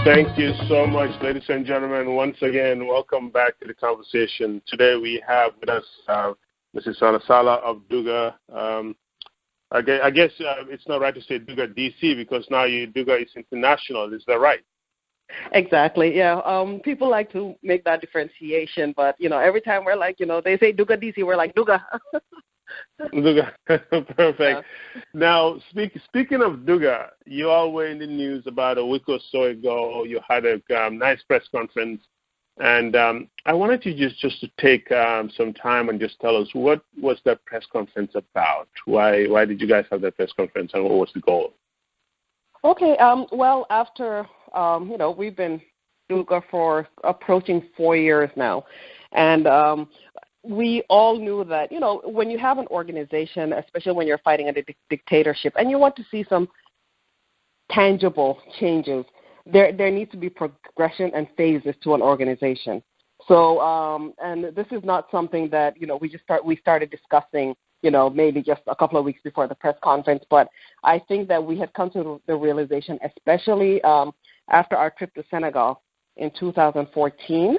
Thank you so much, ladies and gentlemen. Once again, welcome back to the conversation. Today we have with us Mrs. Sohna Sallah of Duga. I guess it's not right to say Duga DC because now Duga is international. Is that right? Exactly, yeah. People like to make that differentiation, but, every time we're like, they say Duga DC, we're like Duga. Duga, perfect. Yeah. Now, speaking of Duga, you all were in the news about a week or so ago. You had a nice press conference, and I wanted you just to take some time and just tell us what was that press conference about. Why did you guys have that press conference, and what was the goal? Okay. Well, after we've been Duga for approaching 4 years now, and we all knew that, when you have an organization, especially when you're fighting a dictatorship, and you want to see some tangible changes, there needs to be progression and phases to an organization. So, and this is not something that, we started discussing, maybe just a couple of weeks before the press conference, but I think that we had come to the realization, especially after our trip to Senegal in 2014,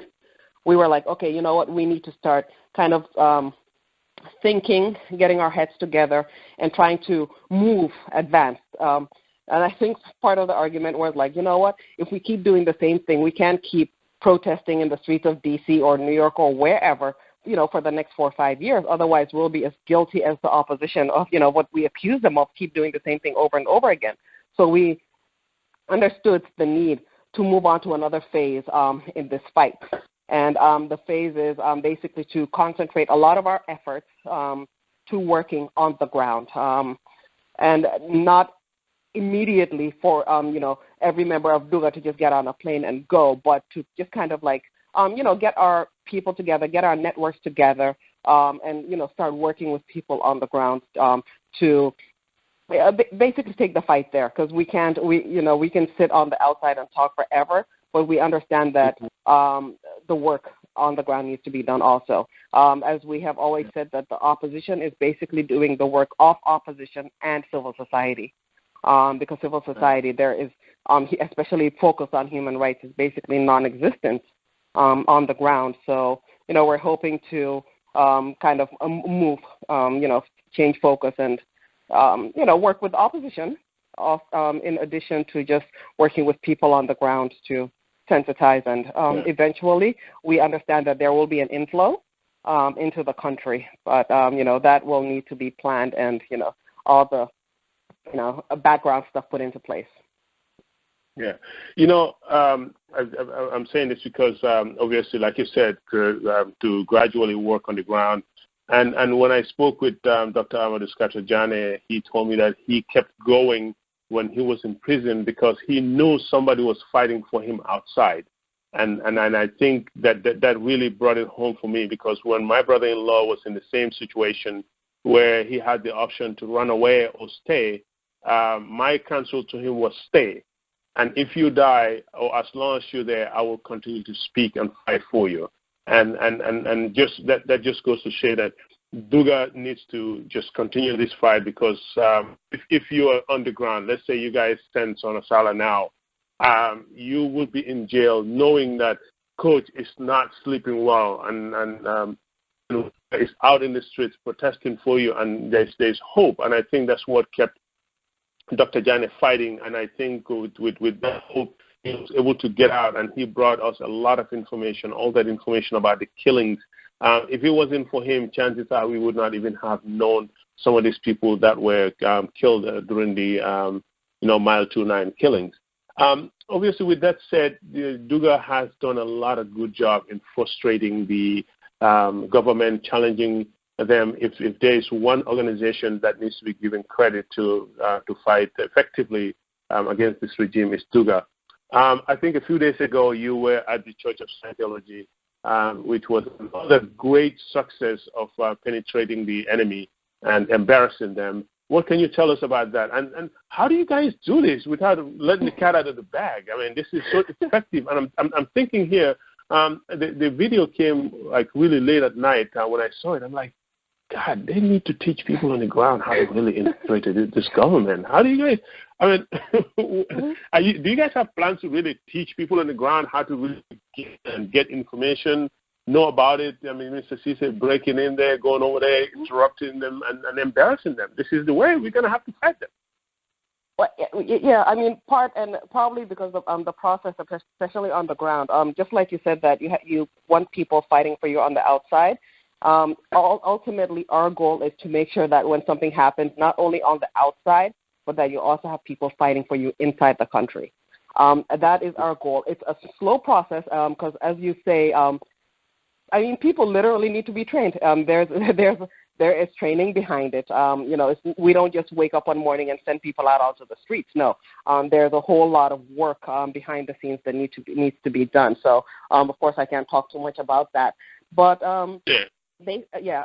we were like, okay, you know what, we need to start kind of thinking, getting our heads together, and trying to advance. And I think part of the argument was like, you know what, if we keep doing the same thing, we can't keep protesting in the streets of D.C. or New York or wherever, for the next 4 or 5 years. Otherwise, we'll be as guilty as the opposition of, what we accuse them of, keep doing the same thing over and over again. So we understood the need to move on to another phase in this fight. And the phase is basically to concentrate a lot of our efforts to working on the ground, and not immediately for, every member of Duga to just get on a plane and go, but to just kind of like, get our people together, get our networks together, and, start working with people on the ground to basically take the fight there, because we can sit on the outside and talk forever, but we understand that the work on the ground needs to be done also. As we have always said, that the opposition is basically doing the work of opposition and civil society, because civil society there is, especially focused on human rights, is basically non-existent on the ground. So, we're hoping to kind of move, change focus and, work with the opposition in addition to just working with people on the ground to sensitize. And eventually we understand that there will be an inflow into the country, but, that will need to be planned and, all the, background stuff put into place. Yeah. I'm saying this because obviously, like you said, to gradually work on the ground. And when I spoke with Dr. Amadou Skatajane, he told me that he kept going when he was in prison because he knew somebody was fighting for him outside. And I think that really brought it home for me, because when my brother-in-law was in the same situation where he had the option to run away or stay, my counsel to him was stay. And if you die, or as long as you're there, I will continue to speak and fight for you. And just that just goes to show that Duga needs to just continue this fight, because if you are on the ground, let's say you guys send Sohna Sallah now, you will be in jail knowing that coach is not sleeping well and is out in the streets protesting for you, and there's hope. And I think that's what kept Dr. Jane fighting, and I think with that hope, he was able to get out, and he brought us a lot of information, all that information about the killings. If it wasn't for him, chances are we would not even have known some of these people that were killed during the Mile 29 killings. Obviously, with that said, Duga has done a lot of good job in frustrating the government, challenging them. If there is one organization that needs to be given credit to fight effectively against this regime, is Duga. I think a few days ago you were at the Church of Scientology, which was another great success of penetrating the enemy and embarrassing them. What can you tell us about that? And how do you guys do this without letting the cat out of the bag? I mean, this is so effective. And I'm thinking here, the video came like really late at night. When I saw it, I'm like, God, they need to teach people on the ground how to really infiltrate this government. How do you guys, I mean, do you guys have plans to really teach people on the ground how to really get information, know about it? I mean, Mr. C said breaking in there, going over there, interrupting them, and embarrassing them. This is the way we're going to have to fight them. Well, yeah, I mean, probably because of the process, especially on the ground. Just like you said, that you want people fighting for you on the outside. Ultimately, our goal is to make sure that when something happens, not only on the outside, but that you also have people fighting for you inside the country. That is our goal. It's a slow process because, as you say, I mean, people literally need to be trained. There is training behind it. We don't just wake up one morning and send people out onto the streets. No, there's a whole lot of work behind the scenes that needs to be done. So, of course, I can't talk too much about that. But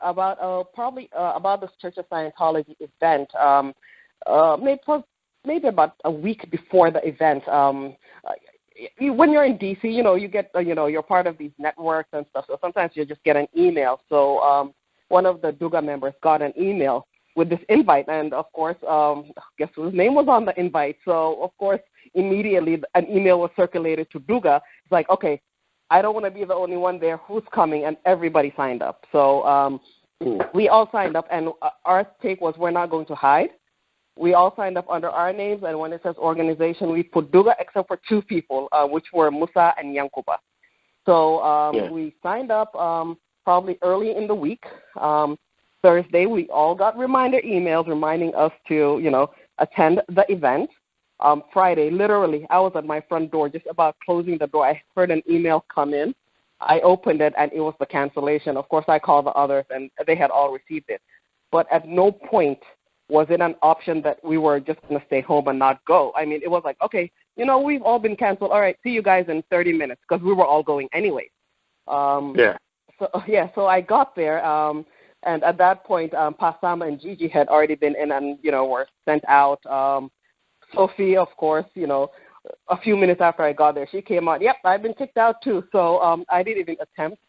about this Church of Scientology event. Maybe about a week before the event. When you're in DC, you get you're part of these networks and stuff. So sometimes you just get an email. So one of the Duga members got an email with this invite, and of course, guess whose name was on the invite? So of course, immediately an email was circulated to Duga. It's like, okay, I don't want to be the only one there. Who's coming? And everybody signed up. So we all signed up, and our take was we're not going to hide. We all signed up under our names, and when it says organization, we put Duga except for two people, which were Musa and Yankuba. So we signed up probably early in the week. Thursday, we all got reminder emails reminding us to, attend the event. Friday, literally, I was at my front door just about closing the door. I heard an email come in. I opened it, and it was the cancellation. Of course, I called the others, and they had all received it. But at no point was it an option that we were just going to stay home and not go. I mean, it was like, okay, we've all been canceled. All right, see you guys in 30 minutes, because we were all going anyway. So I got there, and at that point, Pasama and Gigi had already been in and, were sent out. Sophie, of course, a few minutes after I got there, she came out, yep, I've been kicked out too. So I didn't even attempt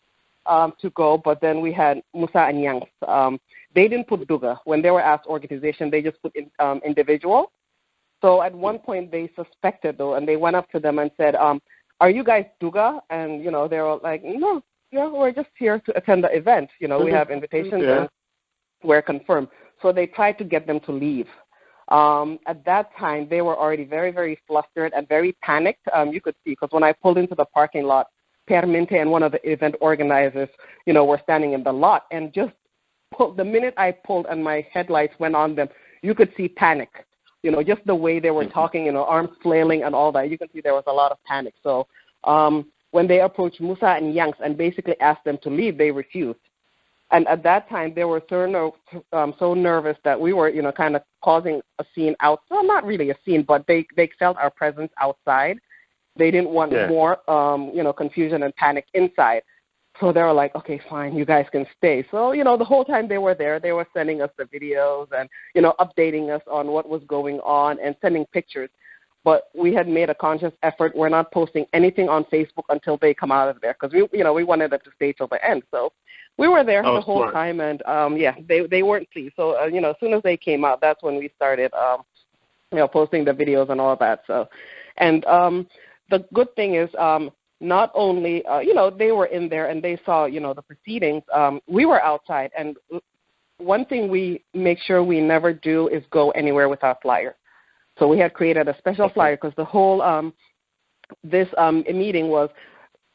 to go, but then we had Musa and Yanks. They didn't put Duga. When they were asked organization, they just put individual. So at one point they suspected, though, and they went up to them and said, are you guys Duga? And, they were like, no, we're just here to attend the event. We have invitations and we're confirmed. So they tried to get them to leave. At that time, they were already very, very flustered and very panicked. You could see, because when I pulled into the parking lot, Perminte and one of the event organizers, were standing in the lot. And just the minute I pulled and my headlights went on them, you could see panic. Just the way they were talking, arms flailing and all that. You can see there was a lot of panic. So when they approached Musa and Yanks and basically asked them to leave, they refused. And at that time, they were so nervous that we were, kind of causing a scene out. Well, not really a scene, but they felt our presence outside. They didn't want more, confusion and panic inside. So they were like, okay, fine, you guys can stay. So, the whole time they were there, they were sending us the videos and, updating us on what was going on and sending pictures. But we had made a conscious effort. We're not posting anything on Facebook until they come out of there, because we wanted them to stay till the end. So we were there the whole time, and they weren't pleased. So as soon as they came out, that's when we started posting the videos and all that. So, and the good thing is, not only they were in there and they saw the proceedings. We were outside, and one thing we make sure we never do is go anywhere without flyer. So we had created a special flyer, because the whole this meeting was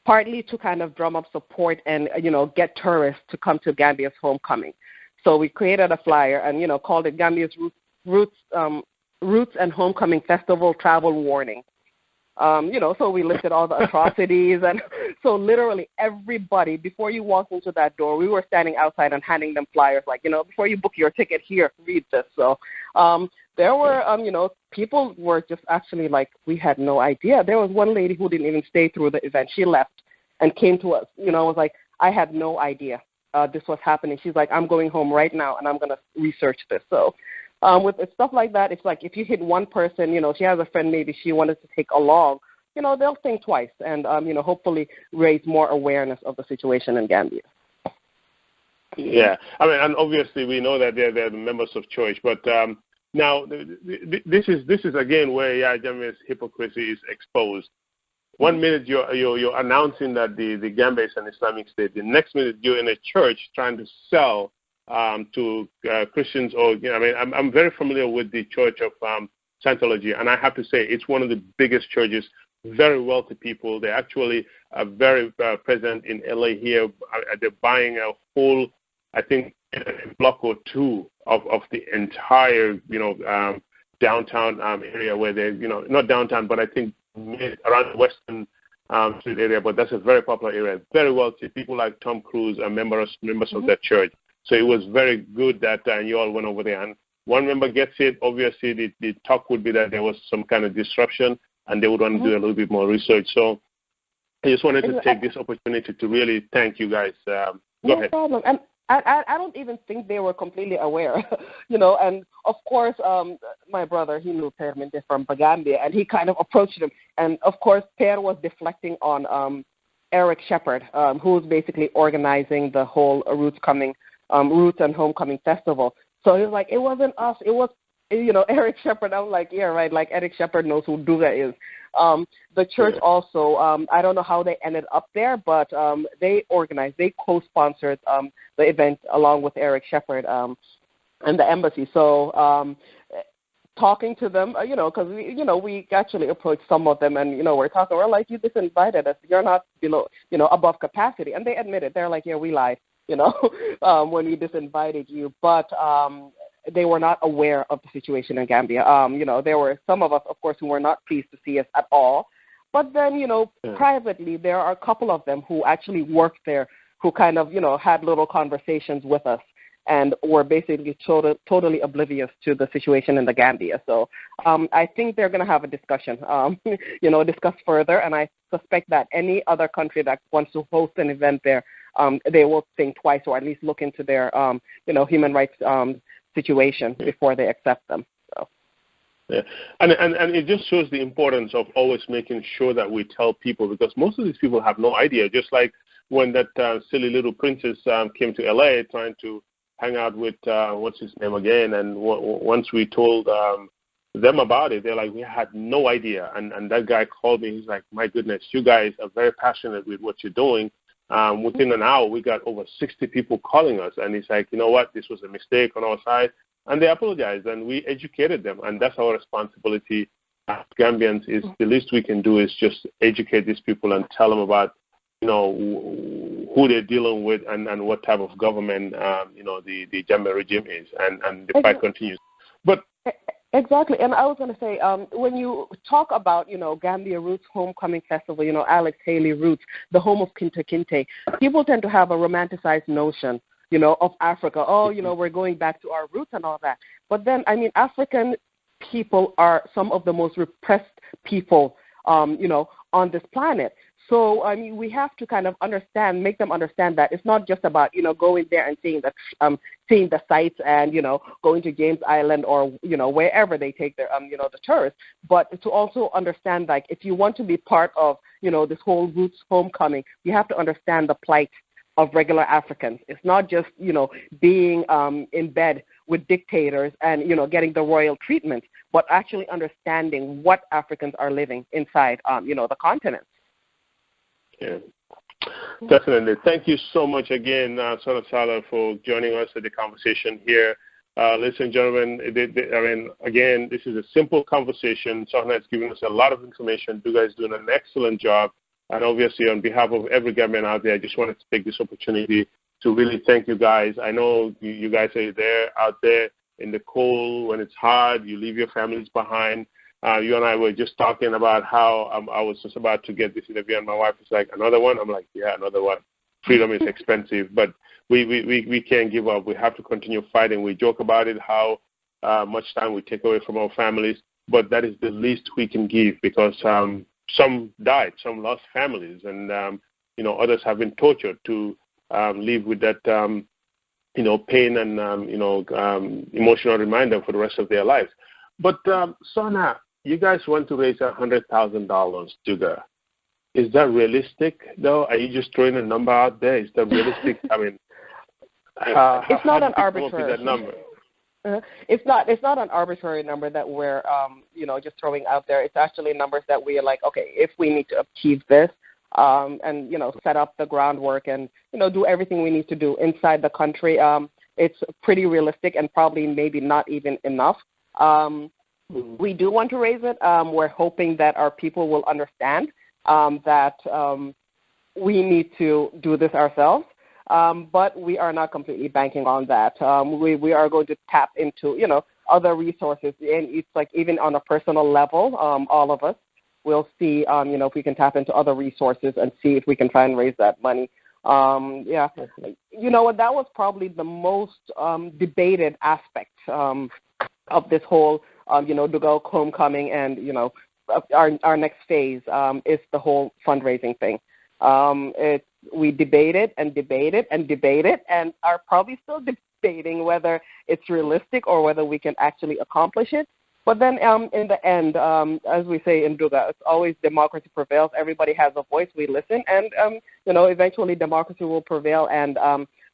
partly to kind of drum up support and get tourists to come to Gambia's homecoming. So we created a flyer and called it Gambia's Roots and Homecoming Festival Travel Warning. So we listed all the atrocities, and so literally everybody, before you walked into that door, we were standing outside and handing them flyers, like, before you book your ticket, here, read this. So there were, people were just actually like, we had no idea. There was one lady who didn't even stay through the event. She left and came to us, was like, I had no idea this was happening. She's like, I'm going home right now, and I'm going to research this. So with stuff like that, it's like if you hit one person, she has a friend maybe she wanted to take along, they'll think twice and, hopefully raise more awareness of the situation in Gambia. Yeah. I mean, and obviously we know that they're the members of church, but now this is again where Jammeh's hypocrisy is exposed. 1 minute you're announcing that the Gambia is an Islamic state. The next minute you're in a church trying to sell to Christians, or I'm very familiar with the Church of Scientology, and I have to say it's one of the biggest churches. Very wealthy people. They actually are very present in LA here. They're buying a whole, I think, block or two of the entire downtown area where they not downtown, but I think around the Western Street area. But that's a very popular area. Very wealthy people like Tom Cruise are members of that church. So it was very good that you all went over there. And one member gets it. Obviously, the talk would be that there was some kind of disruption, and they would want to do a little bit more research. So I just wanted to take this opportunity to really thank you guys. Go ahead. No problem. And I don't even think they were completely aware, and of course, my brother, he knew Perminte from Gambia, and he kind of approached him. And of course, Per was deflecting on Eric Shepherd, who's basically organizing the whole Roots and Homecoming Festival. So he was like, it wasn't us, it was, Eric Shepherd. I'm like, yeah, right, like Eric Shepherd knows who Duga is. The church also, I don't know how they ended up there, but they co-sponsored the event along with Eric Shepherd and the embassy. So talking to them, because we actually approached some of them, and we're like, you disinvited us, you're not above capacity, and they admitted, they're like, yeah, we lied, when we disinvited you, but they were not aware of the situation in Gambia. There were some of us, of course, who were not pleased to see us at all. But then, privately, there are a couple of them who actually worked there, who kind of, had little conversations with us and were basically totally oblivious to the situation in the Gambia. So I think they're going to have a discussion, discuss further. And I suspect that any other country that wants to host an event there, they will think twice, or at least look into their, human rights situation before they accept them. So. Yeah, and it just shows the importance of always making sure that we tell people, because most of these people have no idea. Just like when that silly little princess came to LA trying to hang out with what's his name again, and once we told them about it, they're like, we had no idea. And that guy called me. He's like, my goodness, you guys are very passionate with what you're doing. Within an hour, we got over 60 people calling us, and he's like, you know what, this was a mistake on our side, and they apologized, and we educated them, and that's our responsibility as Gambians. Is the least we can do is just educate these people and tell them about, who they're dealing with and what type of government, the Gambia regime is, and the fight continues. But exactly, and I was going to say, when you talk about, Gambia Roots Homecoming Festival, Alex Haley Roots, the home of Kinte Kinte, people tend to have a romanticized notion, of Africa. Oh, we're going back to our roots and all that. But then, African people are some of the most repressed people, on this planet. So, we have to kind of make them understand that it's not just about, going there and seeing the sights and, going to James Island or, wherever they take their, the tourists, but to also understand, like, if you want to be part of, this whole Roots Homecoming, you have to understand the plight of regular Africans. It's not just, being in bed with dictators and, getting the royal treatment, but actually understanding what Africans are living inside, the continent. Yeah, definitely. Thank you so much again, Sohna Sallah, for joining us at the conversation here. Ladies and gentlemen, again, this is a simple conversation. Sohna has given us a lot of information. You guys are doing an excellent job. And obviously, on behalf of every Gambian out there, I just wanted to take this opportunity to really thank you guys. I know you guys are out there in the cold when it's hard. You leave your families behind. You and I were just talking about how I was just about to get this interview, and my wife is like, another one? I'm like, yeah, another one. Freedom is expensive, but we can't give up. We have to continue fighting. We joke about it, how much time we take away from our families, but that is the least we can give, because some died, some lost families, and others have been tortured to live with that pain and emotional reminder for the rest of their lives. But Sohna, you guys want to raise $100,000 together. Is that realistic, though? Are you just throwing a number out there? Is that realistic? It's not an arbitrary number. It's not an arbitrary number that we're just throwing out there. It's actually numbers that we are like, okay, if we need to achieve this, and set up the groundwork and do everything we need to do inside the country, it's pretty realistic and probably maybe not even enough. We do want to raise it. We're hoping that our people will understand that we need to do this ourselves, but we are not completely banking on that. We are going to tap into, other resources, and it's like even on a personal level, all of us will see, if we can tap into other resources and see if we can try and raise that money. Yeah, that was probably the most debated aspect of this whole, Dugal homecoming, and our next phase is the whole fundraising thing. We debated and debated and debated and are probably still debating whether it's realistic or whether we can actually accomplish it. But then in the end, as we say in Duga, it's always democracy prevails. Everybody has a voice. We listen. And, eventually democracy will prevail. And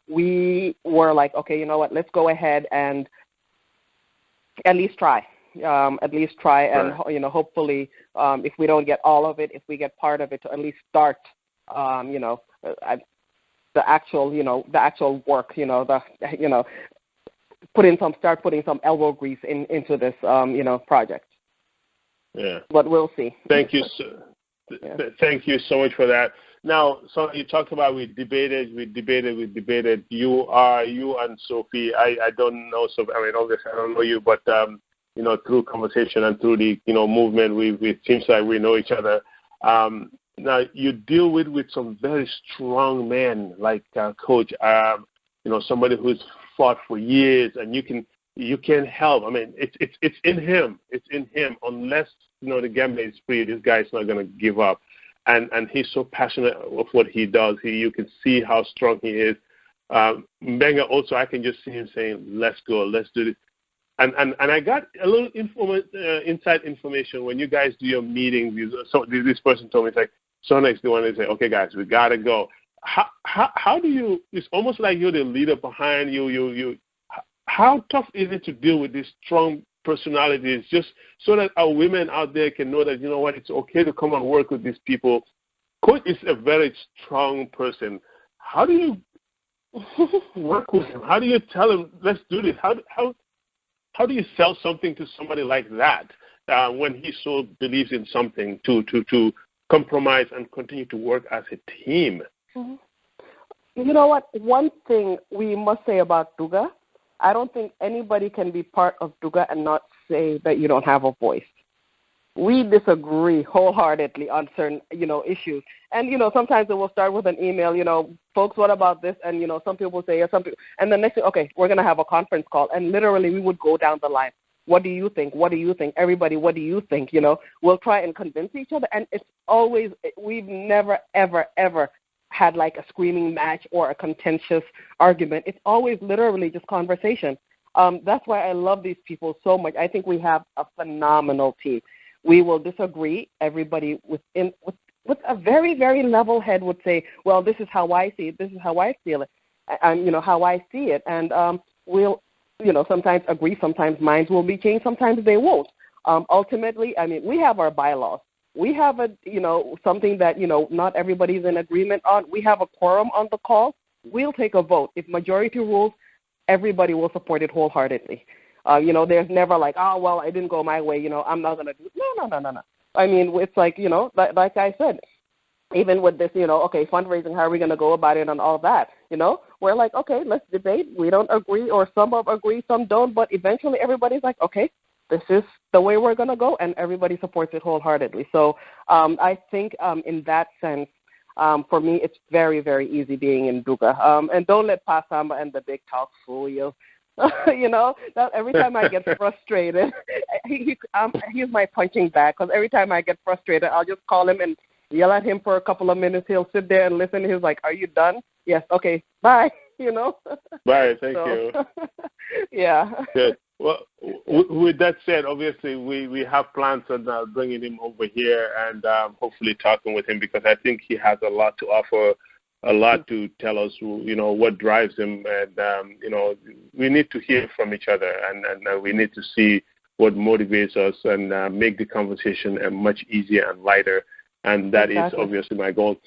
we were like, okay, you know what, let's go ahead and at least try. And, hopefully if we don't get all of it, if we get part of it, to at least start, the actual work, start putting some elbow grease into this, project. Yeah. But we'll see. Thank you. Thank you so much for that. Now, so you talked about we debated. You and Sophie. I don't know Sophie. I mean, obviously I don't know you, but through conversation and through the movement, it seems like we know each other. Now you deal with some very strong men like Coach. Somebody who's fought for years, and you can help. I mean, it's in him. It's in him. Unless the Gambia is free, this guy's not going to give up. And he's so passionate of what he does. You can see how strong he is. Mbenga also, I can just see him saying, "Let's go, let's do this." And I got a little inside information when you guys do your meetings. So this person told me, it's like, Sohna is the one that say, "Okay, guys, we gotta go." How do you? It's almost like you're the leader behind you. How tough is it to deal with these strong personalities, just so that our women out there can know that it's okay to come and work with these people? Coach is a very strong person. How do you work with him? How do you tell him, "Let's do this"? How do you sell something to somebody like that when he so believes in something to compromise and continue to work as a team? Mm-hmm. You know what? One thing we must say about Duga, I don't think anybody can be part of Duga and not say that you don't have a voice. We disagree wholeheartedly on certain, issues. And, sometimes it will start with an email, folks, what about this? And, some people say, yes, some people, and the next thing, okay, we're going to have a conference call. And literally we would go down the line. What do you think? What do you think? Everybody, what do you think? We'll try and convince each other. And it's always, we've never, ever, ever had like a screaming match or a contentious argument. It's always literally just conversation. That's why I love these people so much. I think we have a phenomenal team. We will disagree. Everybody with a very, very level head would say, well, this is how I see it. This is how I feel it. And, how I see it. And we'll, sometimes agree. Sometimes minds will be changed. Sometimes they won't. Ultimately, I mean, we have our bylaws. We have something that, not everybody's in agreement on. We have a quorum on the call. We'll take a vote. If majority rules, everybody will support it wholeheartedly. There's never like, oh, well, I didn't go my way, I'm not going to do it. No. I mean, it's like, like I said, even with this, okay, fundraising, how are we going to go about it and all that, we're like, okay, let's debate. We don't agree, or some agree, some don't, but eventually everybody's like, okay, this is the way we're going to go, and everybody supports it wholeheartedly. So I think in that sense, for me, it's very, very easy being in Duga. And don't let Pasamba and the big talk fool you. That every time I get frustrated, he's my punching bag, because every time I get frustrated, I'll just call him and yell at him for a couple of minutes. He'll sit there and listen. He's like, "Are you done?" "Yes." "Okay, bye." Bye. Thank you. Yeah. Good. Well, with that said, obviously we have plans on bringing him over here and hopefully talking with him, because I think he has a lot to offer, a lot to tell us, what drives him, and we need to hear from each other, and we need to see what motivates us and make the conversation much easier and lighter, and that is obviously my goal.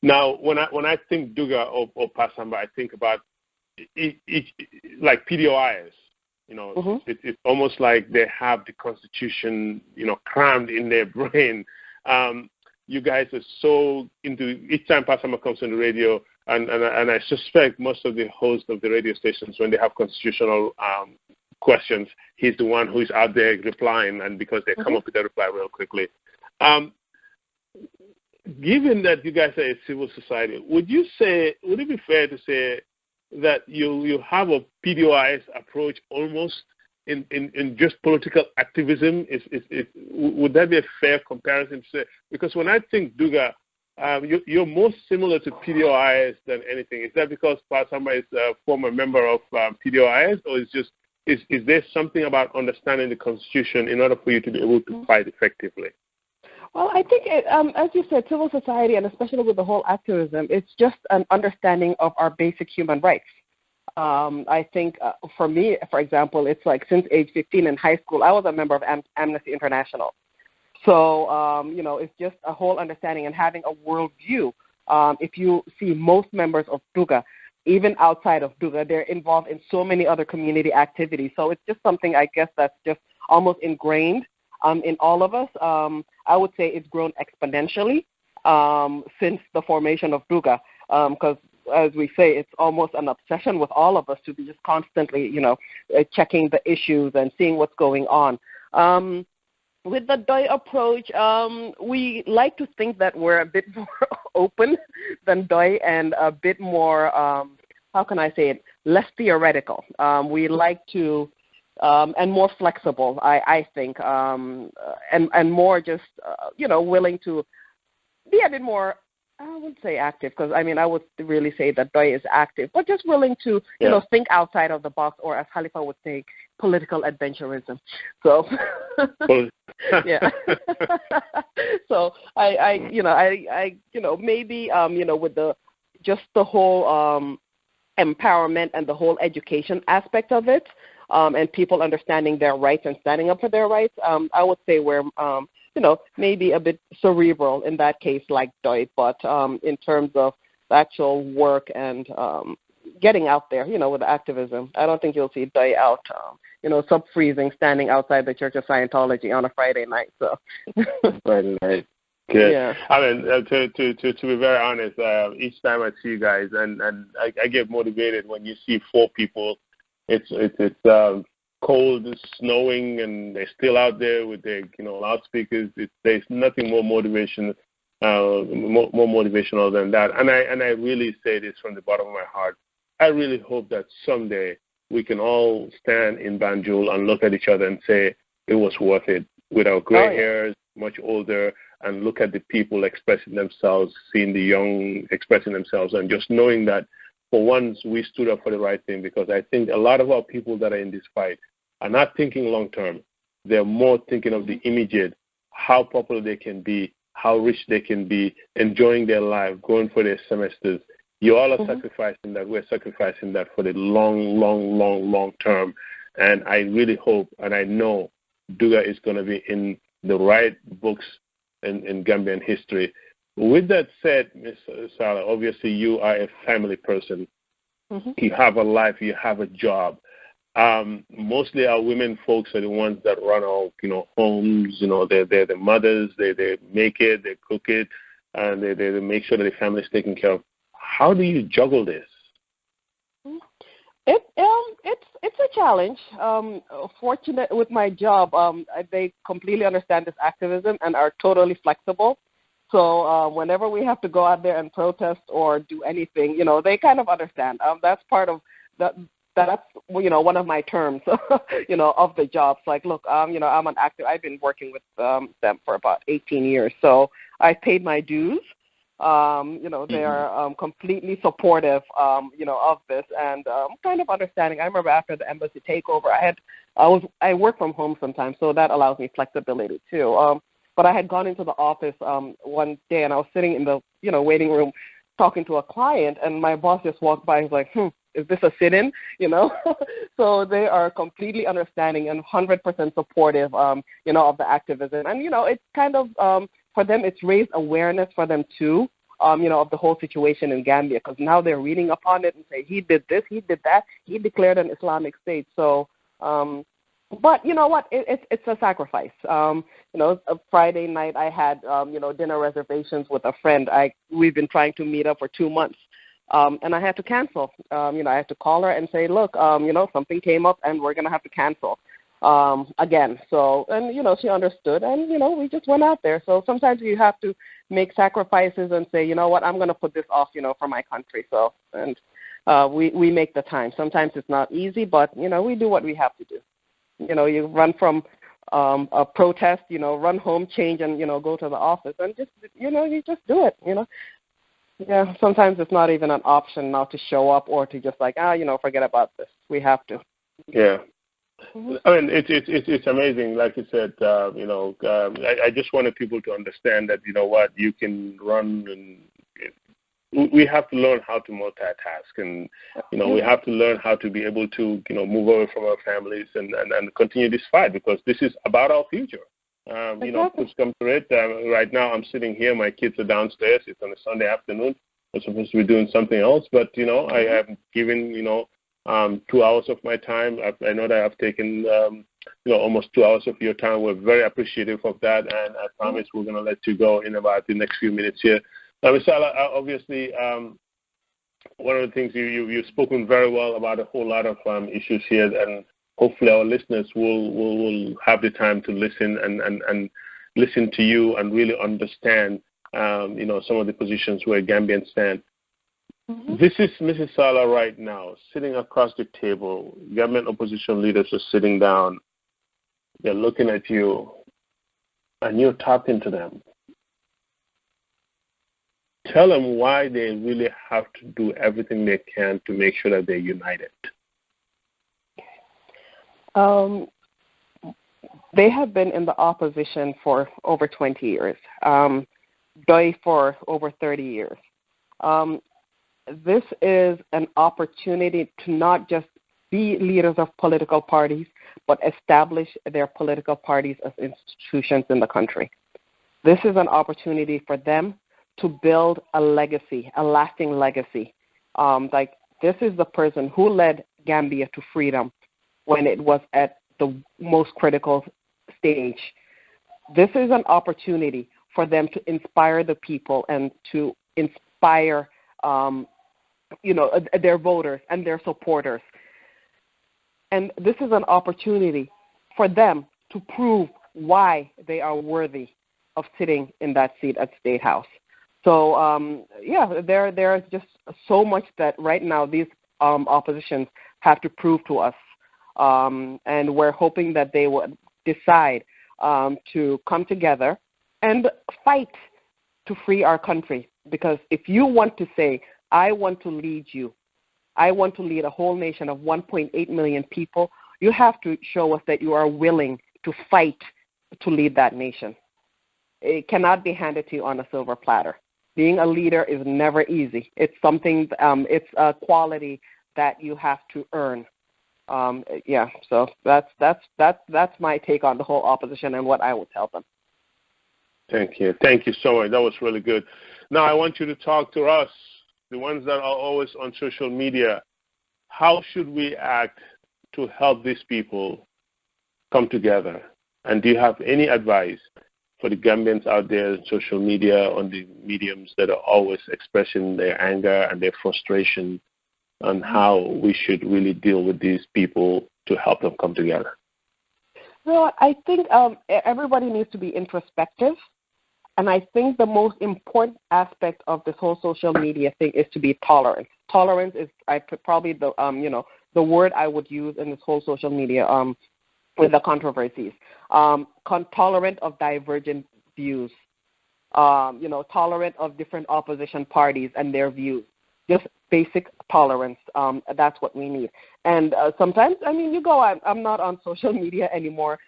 Now, when I think Duga or Pasamba, I think about like PDOIs. It's almost like they have the Constitution, crammed in their brain. You guys are so into, each time Pasamba comes on the radio, and I suspect most of the hosts of the radio stations, when they have constitutional questions, he's the one who's out there replying, and because they come up with a reply real quickly. Given that you guys are a civil society, would it be fair to say that you have a PDOIS approach almost in just political activism? Would that be a fair comparison to say? Because when I think Duga, you're more similar to PDOIS than anything. Is that because Pasamba is a former member of PDOIS, or is there something about understanding the Constitution in order for you to be able to fight effectively? Well, I think, as you said, civil society, and especially with the whole activism, it's just an understanding of our basic human rights. I think for me, for example, it's like since age 15 in high school, I was a member of Amnesty International. So, it's just a whole understanding and having a worldview. If you see most members of Duga, even outside of Duga, they're involved in so many other community activities. So it's just something, I guess, that's just almost ingrained in all of us. I would say it's grown exponentially since the formation of Duga, because as we say, it's almost an obsession with all of us to be just constantly, checking the issues and seeing what's going on. With the DOI approach, we like to think that we're a bit more open than DOI and a bit more, how can I say it, less theoretical. We like to, and more flexible, I think, and more just, willing to be a bit more, I wouldn't say active, because, I would really say that DOI is active, but just willing to, think outside of the box, or as Khalifa would say, political adventurism. So, yeah. So I maybe, with just the whole empowerment and the whole education aspect of it, and people understanding their rights and standing up for their rights, I would say we're, maybe a bit cerebral in that case, like DOI, but in terms of the actual work and getting out there, with activism, I don't think you'll see DOI out, sub-freezing, standing outside the Church of Scientology on a Friday night. So Friday night. Good. Yeah. To be very honest, each time I see you guys, and I get motivated when you see 4 people. It's cold, it's snowing, and they're still out there with their loudspeakers. There's nothing more motivational than that. And I really say this from the bottom of my heart. I really hope that someday we can all stand in Banjul and look at each other and say it was worth it, with our gray hairs, much older, and look at the people expressing themselves, seeing the young expressing themselves, and just knowing that for once we stood up for the right thing, because I think a lot of our people that are in this fight are not thinking long term. They're more thinking of the immediate, how popular they can be, how rich they can be, enjoying their life, going for their semesters. You all are sacrificing that. We're sacrificing that for the long term. And I really hope, and I know, Duga is going to be in the right books in Gambian history. With that said, Ms. Sallah, obviously you are a family person. You have a life, you have a job. Mostly our women folks are the ones that run our, homes. They're the mothers. They make it, they cook it, and they make sure that the family is taken care of. How do you juggle this? It's a challenge. Fortunate with my job, they completely understand this activism and are totally flexible. So whenever we have to go out there and protest or do anything, they kind of understand. That's part of that. That's one of my terms, of the job. It's like, look, I'm an actor. I've been working with them for about 18 years, so I paid my dues. They are completely supportive, of this and kind of understanding. I remember after the embassy takeover, I work from home sometimes, so that allows me flexibility too. But I had gone into the office one day, and I was sitting in the waiting room talking to a client, and my boss just walked by. He's like, is this a sit-in? So they are completely understanding and 100% supportive, of the activism. And, it's kind of, for them, it's raised awareness for them too, of the whole situation in Gambia, because now they're reading upon it and say, he did this, he did that, he declared an Islamic state. So, but you know what, it's a sacrifice. A Friday night I had, dinner reservations with a friend. We've been trying to meet up for 2 months. And I had to cancel. I had to call her and say, look, something came up and we're going to have to cancel again. So, and, she understood and, we just went out there. So sometimes you have to make sacrifices and say, you know what, I'm going to put this off, for my country. So, and we make the time. Sometimes it's not easy, but, we do what we have to do. You run from a protest, run home, change, and, go to the office. And just, you just do it, Yeah, sometimes it's not even an option now to show up or to just forget about this. We have to. Yeah. Mm-hmm. I mean, it's amazing. Like you said, I just wanted people to understand that, you can run and we have to learn how to multitask, and we have to learn how to be able to move away from our families and continue this fight, because this is about our future. Push come to it. Right now I'm sitting here, my kids are downstairs. It's on a Sunday afternoon. I'm supposed to be doing something else, but I have given 2 hours of my time. I know that I've taken almost 2 hours of your time. We're very appreciative of that, and I promise we're going to let you go in about the next few minutes here. Now, Ms. Sallah, obviously, one of the things you've spoken very well about a whole lot of issues here, and hopefully our listeners will have the time to listen and listen to you and really understand, some of the positions where Gambians stand. Mm-hmm. This is Mrs. Sallah right now, sitting across the table. Gambian opposition leaders are sitting down. They're looking at you, and you're talking to them. Tell them why they really have to do everything they can to make sure that they're united. They have been in the opposition for over 20 years, Doi for over 30 years. This is an opportunity to not just be leaders of political parties, but establish their political parties as institutions in the country. This is an opportunity for them to build a legacy, a lasting legacy. This is the person who led Gambia to freedom when it was at the most critical stage. This is an opportunity for them to inspire the people and to inspire, their voters and their supporters. And this is an opportunity for them to prove why they are worthy of sitting in that seat at State House. So, there's just so much that right now these oppositions have to prove to us. And we're hoping that they would decide to come together and fight to free our country. Because if you want to say, I want to lead you, I want to lead a whole nation of 1.8 million people, you have to show us that you are willing to fight to lead that nation. It cannot be handed to you on a silver platter. Being a leader is never easy. It's something, it's a quality that you have to earn. So that's my take on the whole opposition and what I would tell them. Thank you so much. That was really good. Now I want you to talk to us, the ones that are always on social media. How should we act to help these people come together? And do you have any advice for the Gambians out there on social media, on the mediums that are always expressing their anger and their frustration, on how we should really deal with these people to help them come together? Well, I think everybody needs to be introspective. And I think the most important aspect of this whole social media thing is to be tolerant. Tolerance is probably the word I would use in this whole social media with the controversies. Tolerant of divergent views. Tolerant of different opposition parties and their views. Just basic tolerance. That's what we need. And sometimes, I'm not on social media anymore.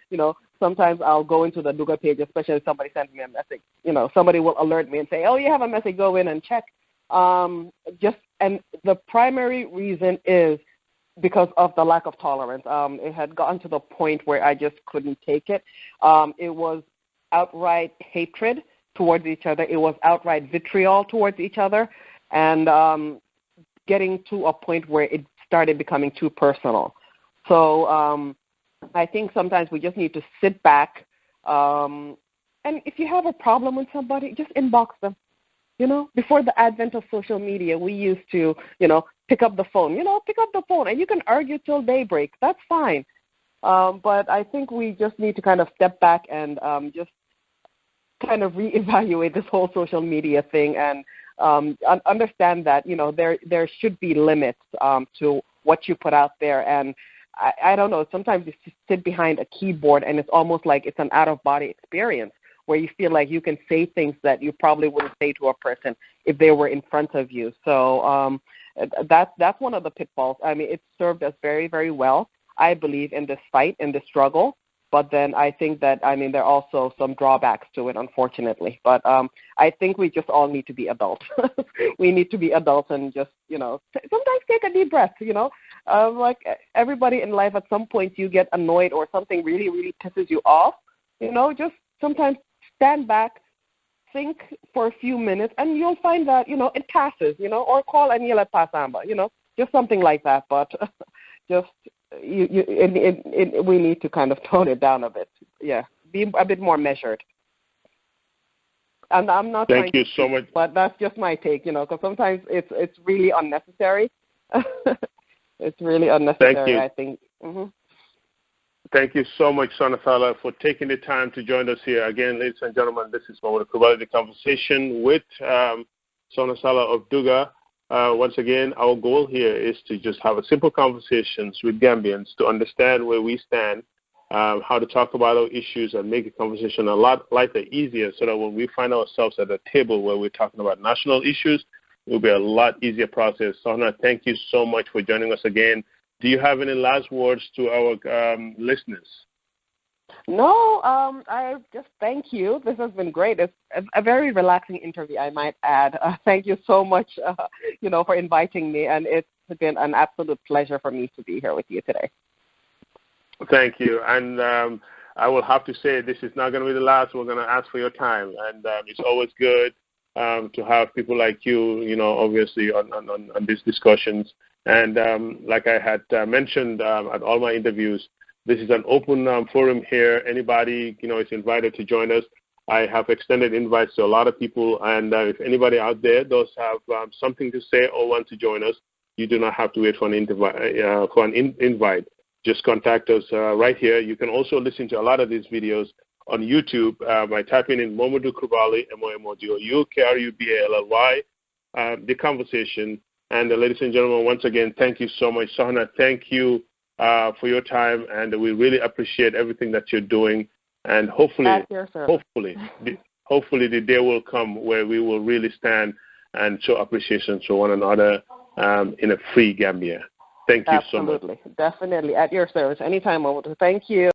Sometimes I'll go into the Duga page, especially if somebody sends me a message. Somebody will alert me and say, oh, you have a message, go in and check. And the primary reason is because of the lack of tolerance. It had gotten to the point where I just couldn't take it. It was outright hatred towards each other. It was outright vitriol towards each other. And getting to a point where it started becoming too personal. So I think sometimes we just need to sit back. And if you have a problem with somebody, just inbox them. Before the advent of social media, we used to, pick up the phone. Pick up the phone, and you can argue till daybreak. That's fine. But I think we just need to kind of step back and just kind of reevaluate this whole social media thing and understand that, there should be limits to what you put out there. And I don't know, sometimes you sit behind a keyboard and it's almost like it's an out-of-body experience where you feel like you can say things that you probably wouldn't say to a person if they were in front of you. So that's one of the pitfalls. I mean, it served us very, very well, I believe, in this fight, in this struggle. But then I think that, I mean, there are also some drawbacks to it, unfortunately. But I think we just all need to be adults. We need to be adults and just, sometimes take a deep breath, Like everybody in life, at some point you get annoyed or something really, really pisses you off. Just sometimes stand back, think for a few minutes, and you'll find that, it passes, or call and yell at Pasamba, just something like that. But just... we need to kind of tone it down a bit. Yeah, be a bit more measured. And I'm not. Thank you so much. But that's just my take, because sometimes it's really unnecessary. It's really unnecessary. Thank you. I think. Mm-hmm. Thank you so much, Sohna Sallah, for taking the time to join us here. Again, ladies and gentlemen, this is Momodou Krubally, the conversation with Sohna Sallah of Duga. Once again, our goal here is to just have a simple conversations with Gambians to understand where we stand, how to talk about our issues and make the conversation a lot lighter, easier, so that when we find ourselves at a table where we're talking about national issues, it will be a lot easier process. Sohna, thank you so much for joining us again. Do you have any last words to our listeners? No, I just thank you. This has been great. It's a very relaxing interview, I might add. Thank you so much, for inviting me, and it's been an absolute pleasure for me to be here with you today. Thank you, and I will have to say this is not going to be the last. We're going to ask for your time, and it's always good to have people like you, obviously on these discussions. And like I had mentioned at all my interviews, this is an open forum here. Anybody, is invited to join us. I have extended invites to a lot of people, and if anybody out there does have something to say or want to join us, you do not have to wait for an invite. Just contact us right here. You can also listen to a lot of these videos on YouTube by typing in Momodou Krubally, Momodou Krubally, the conversation. And ladies and gentlemen, once again, thank you so much. Sohna, thank you for your time, and we really appreciate everything that you're doing. And hopefully the day will come where we will really stand and show appreciation to one another in a free Gambia. Thank you so much. Absolutely. Definitely. At your service. Anytime, Momodou. Thank you.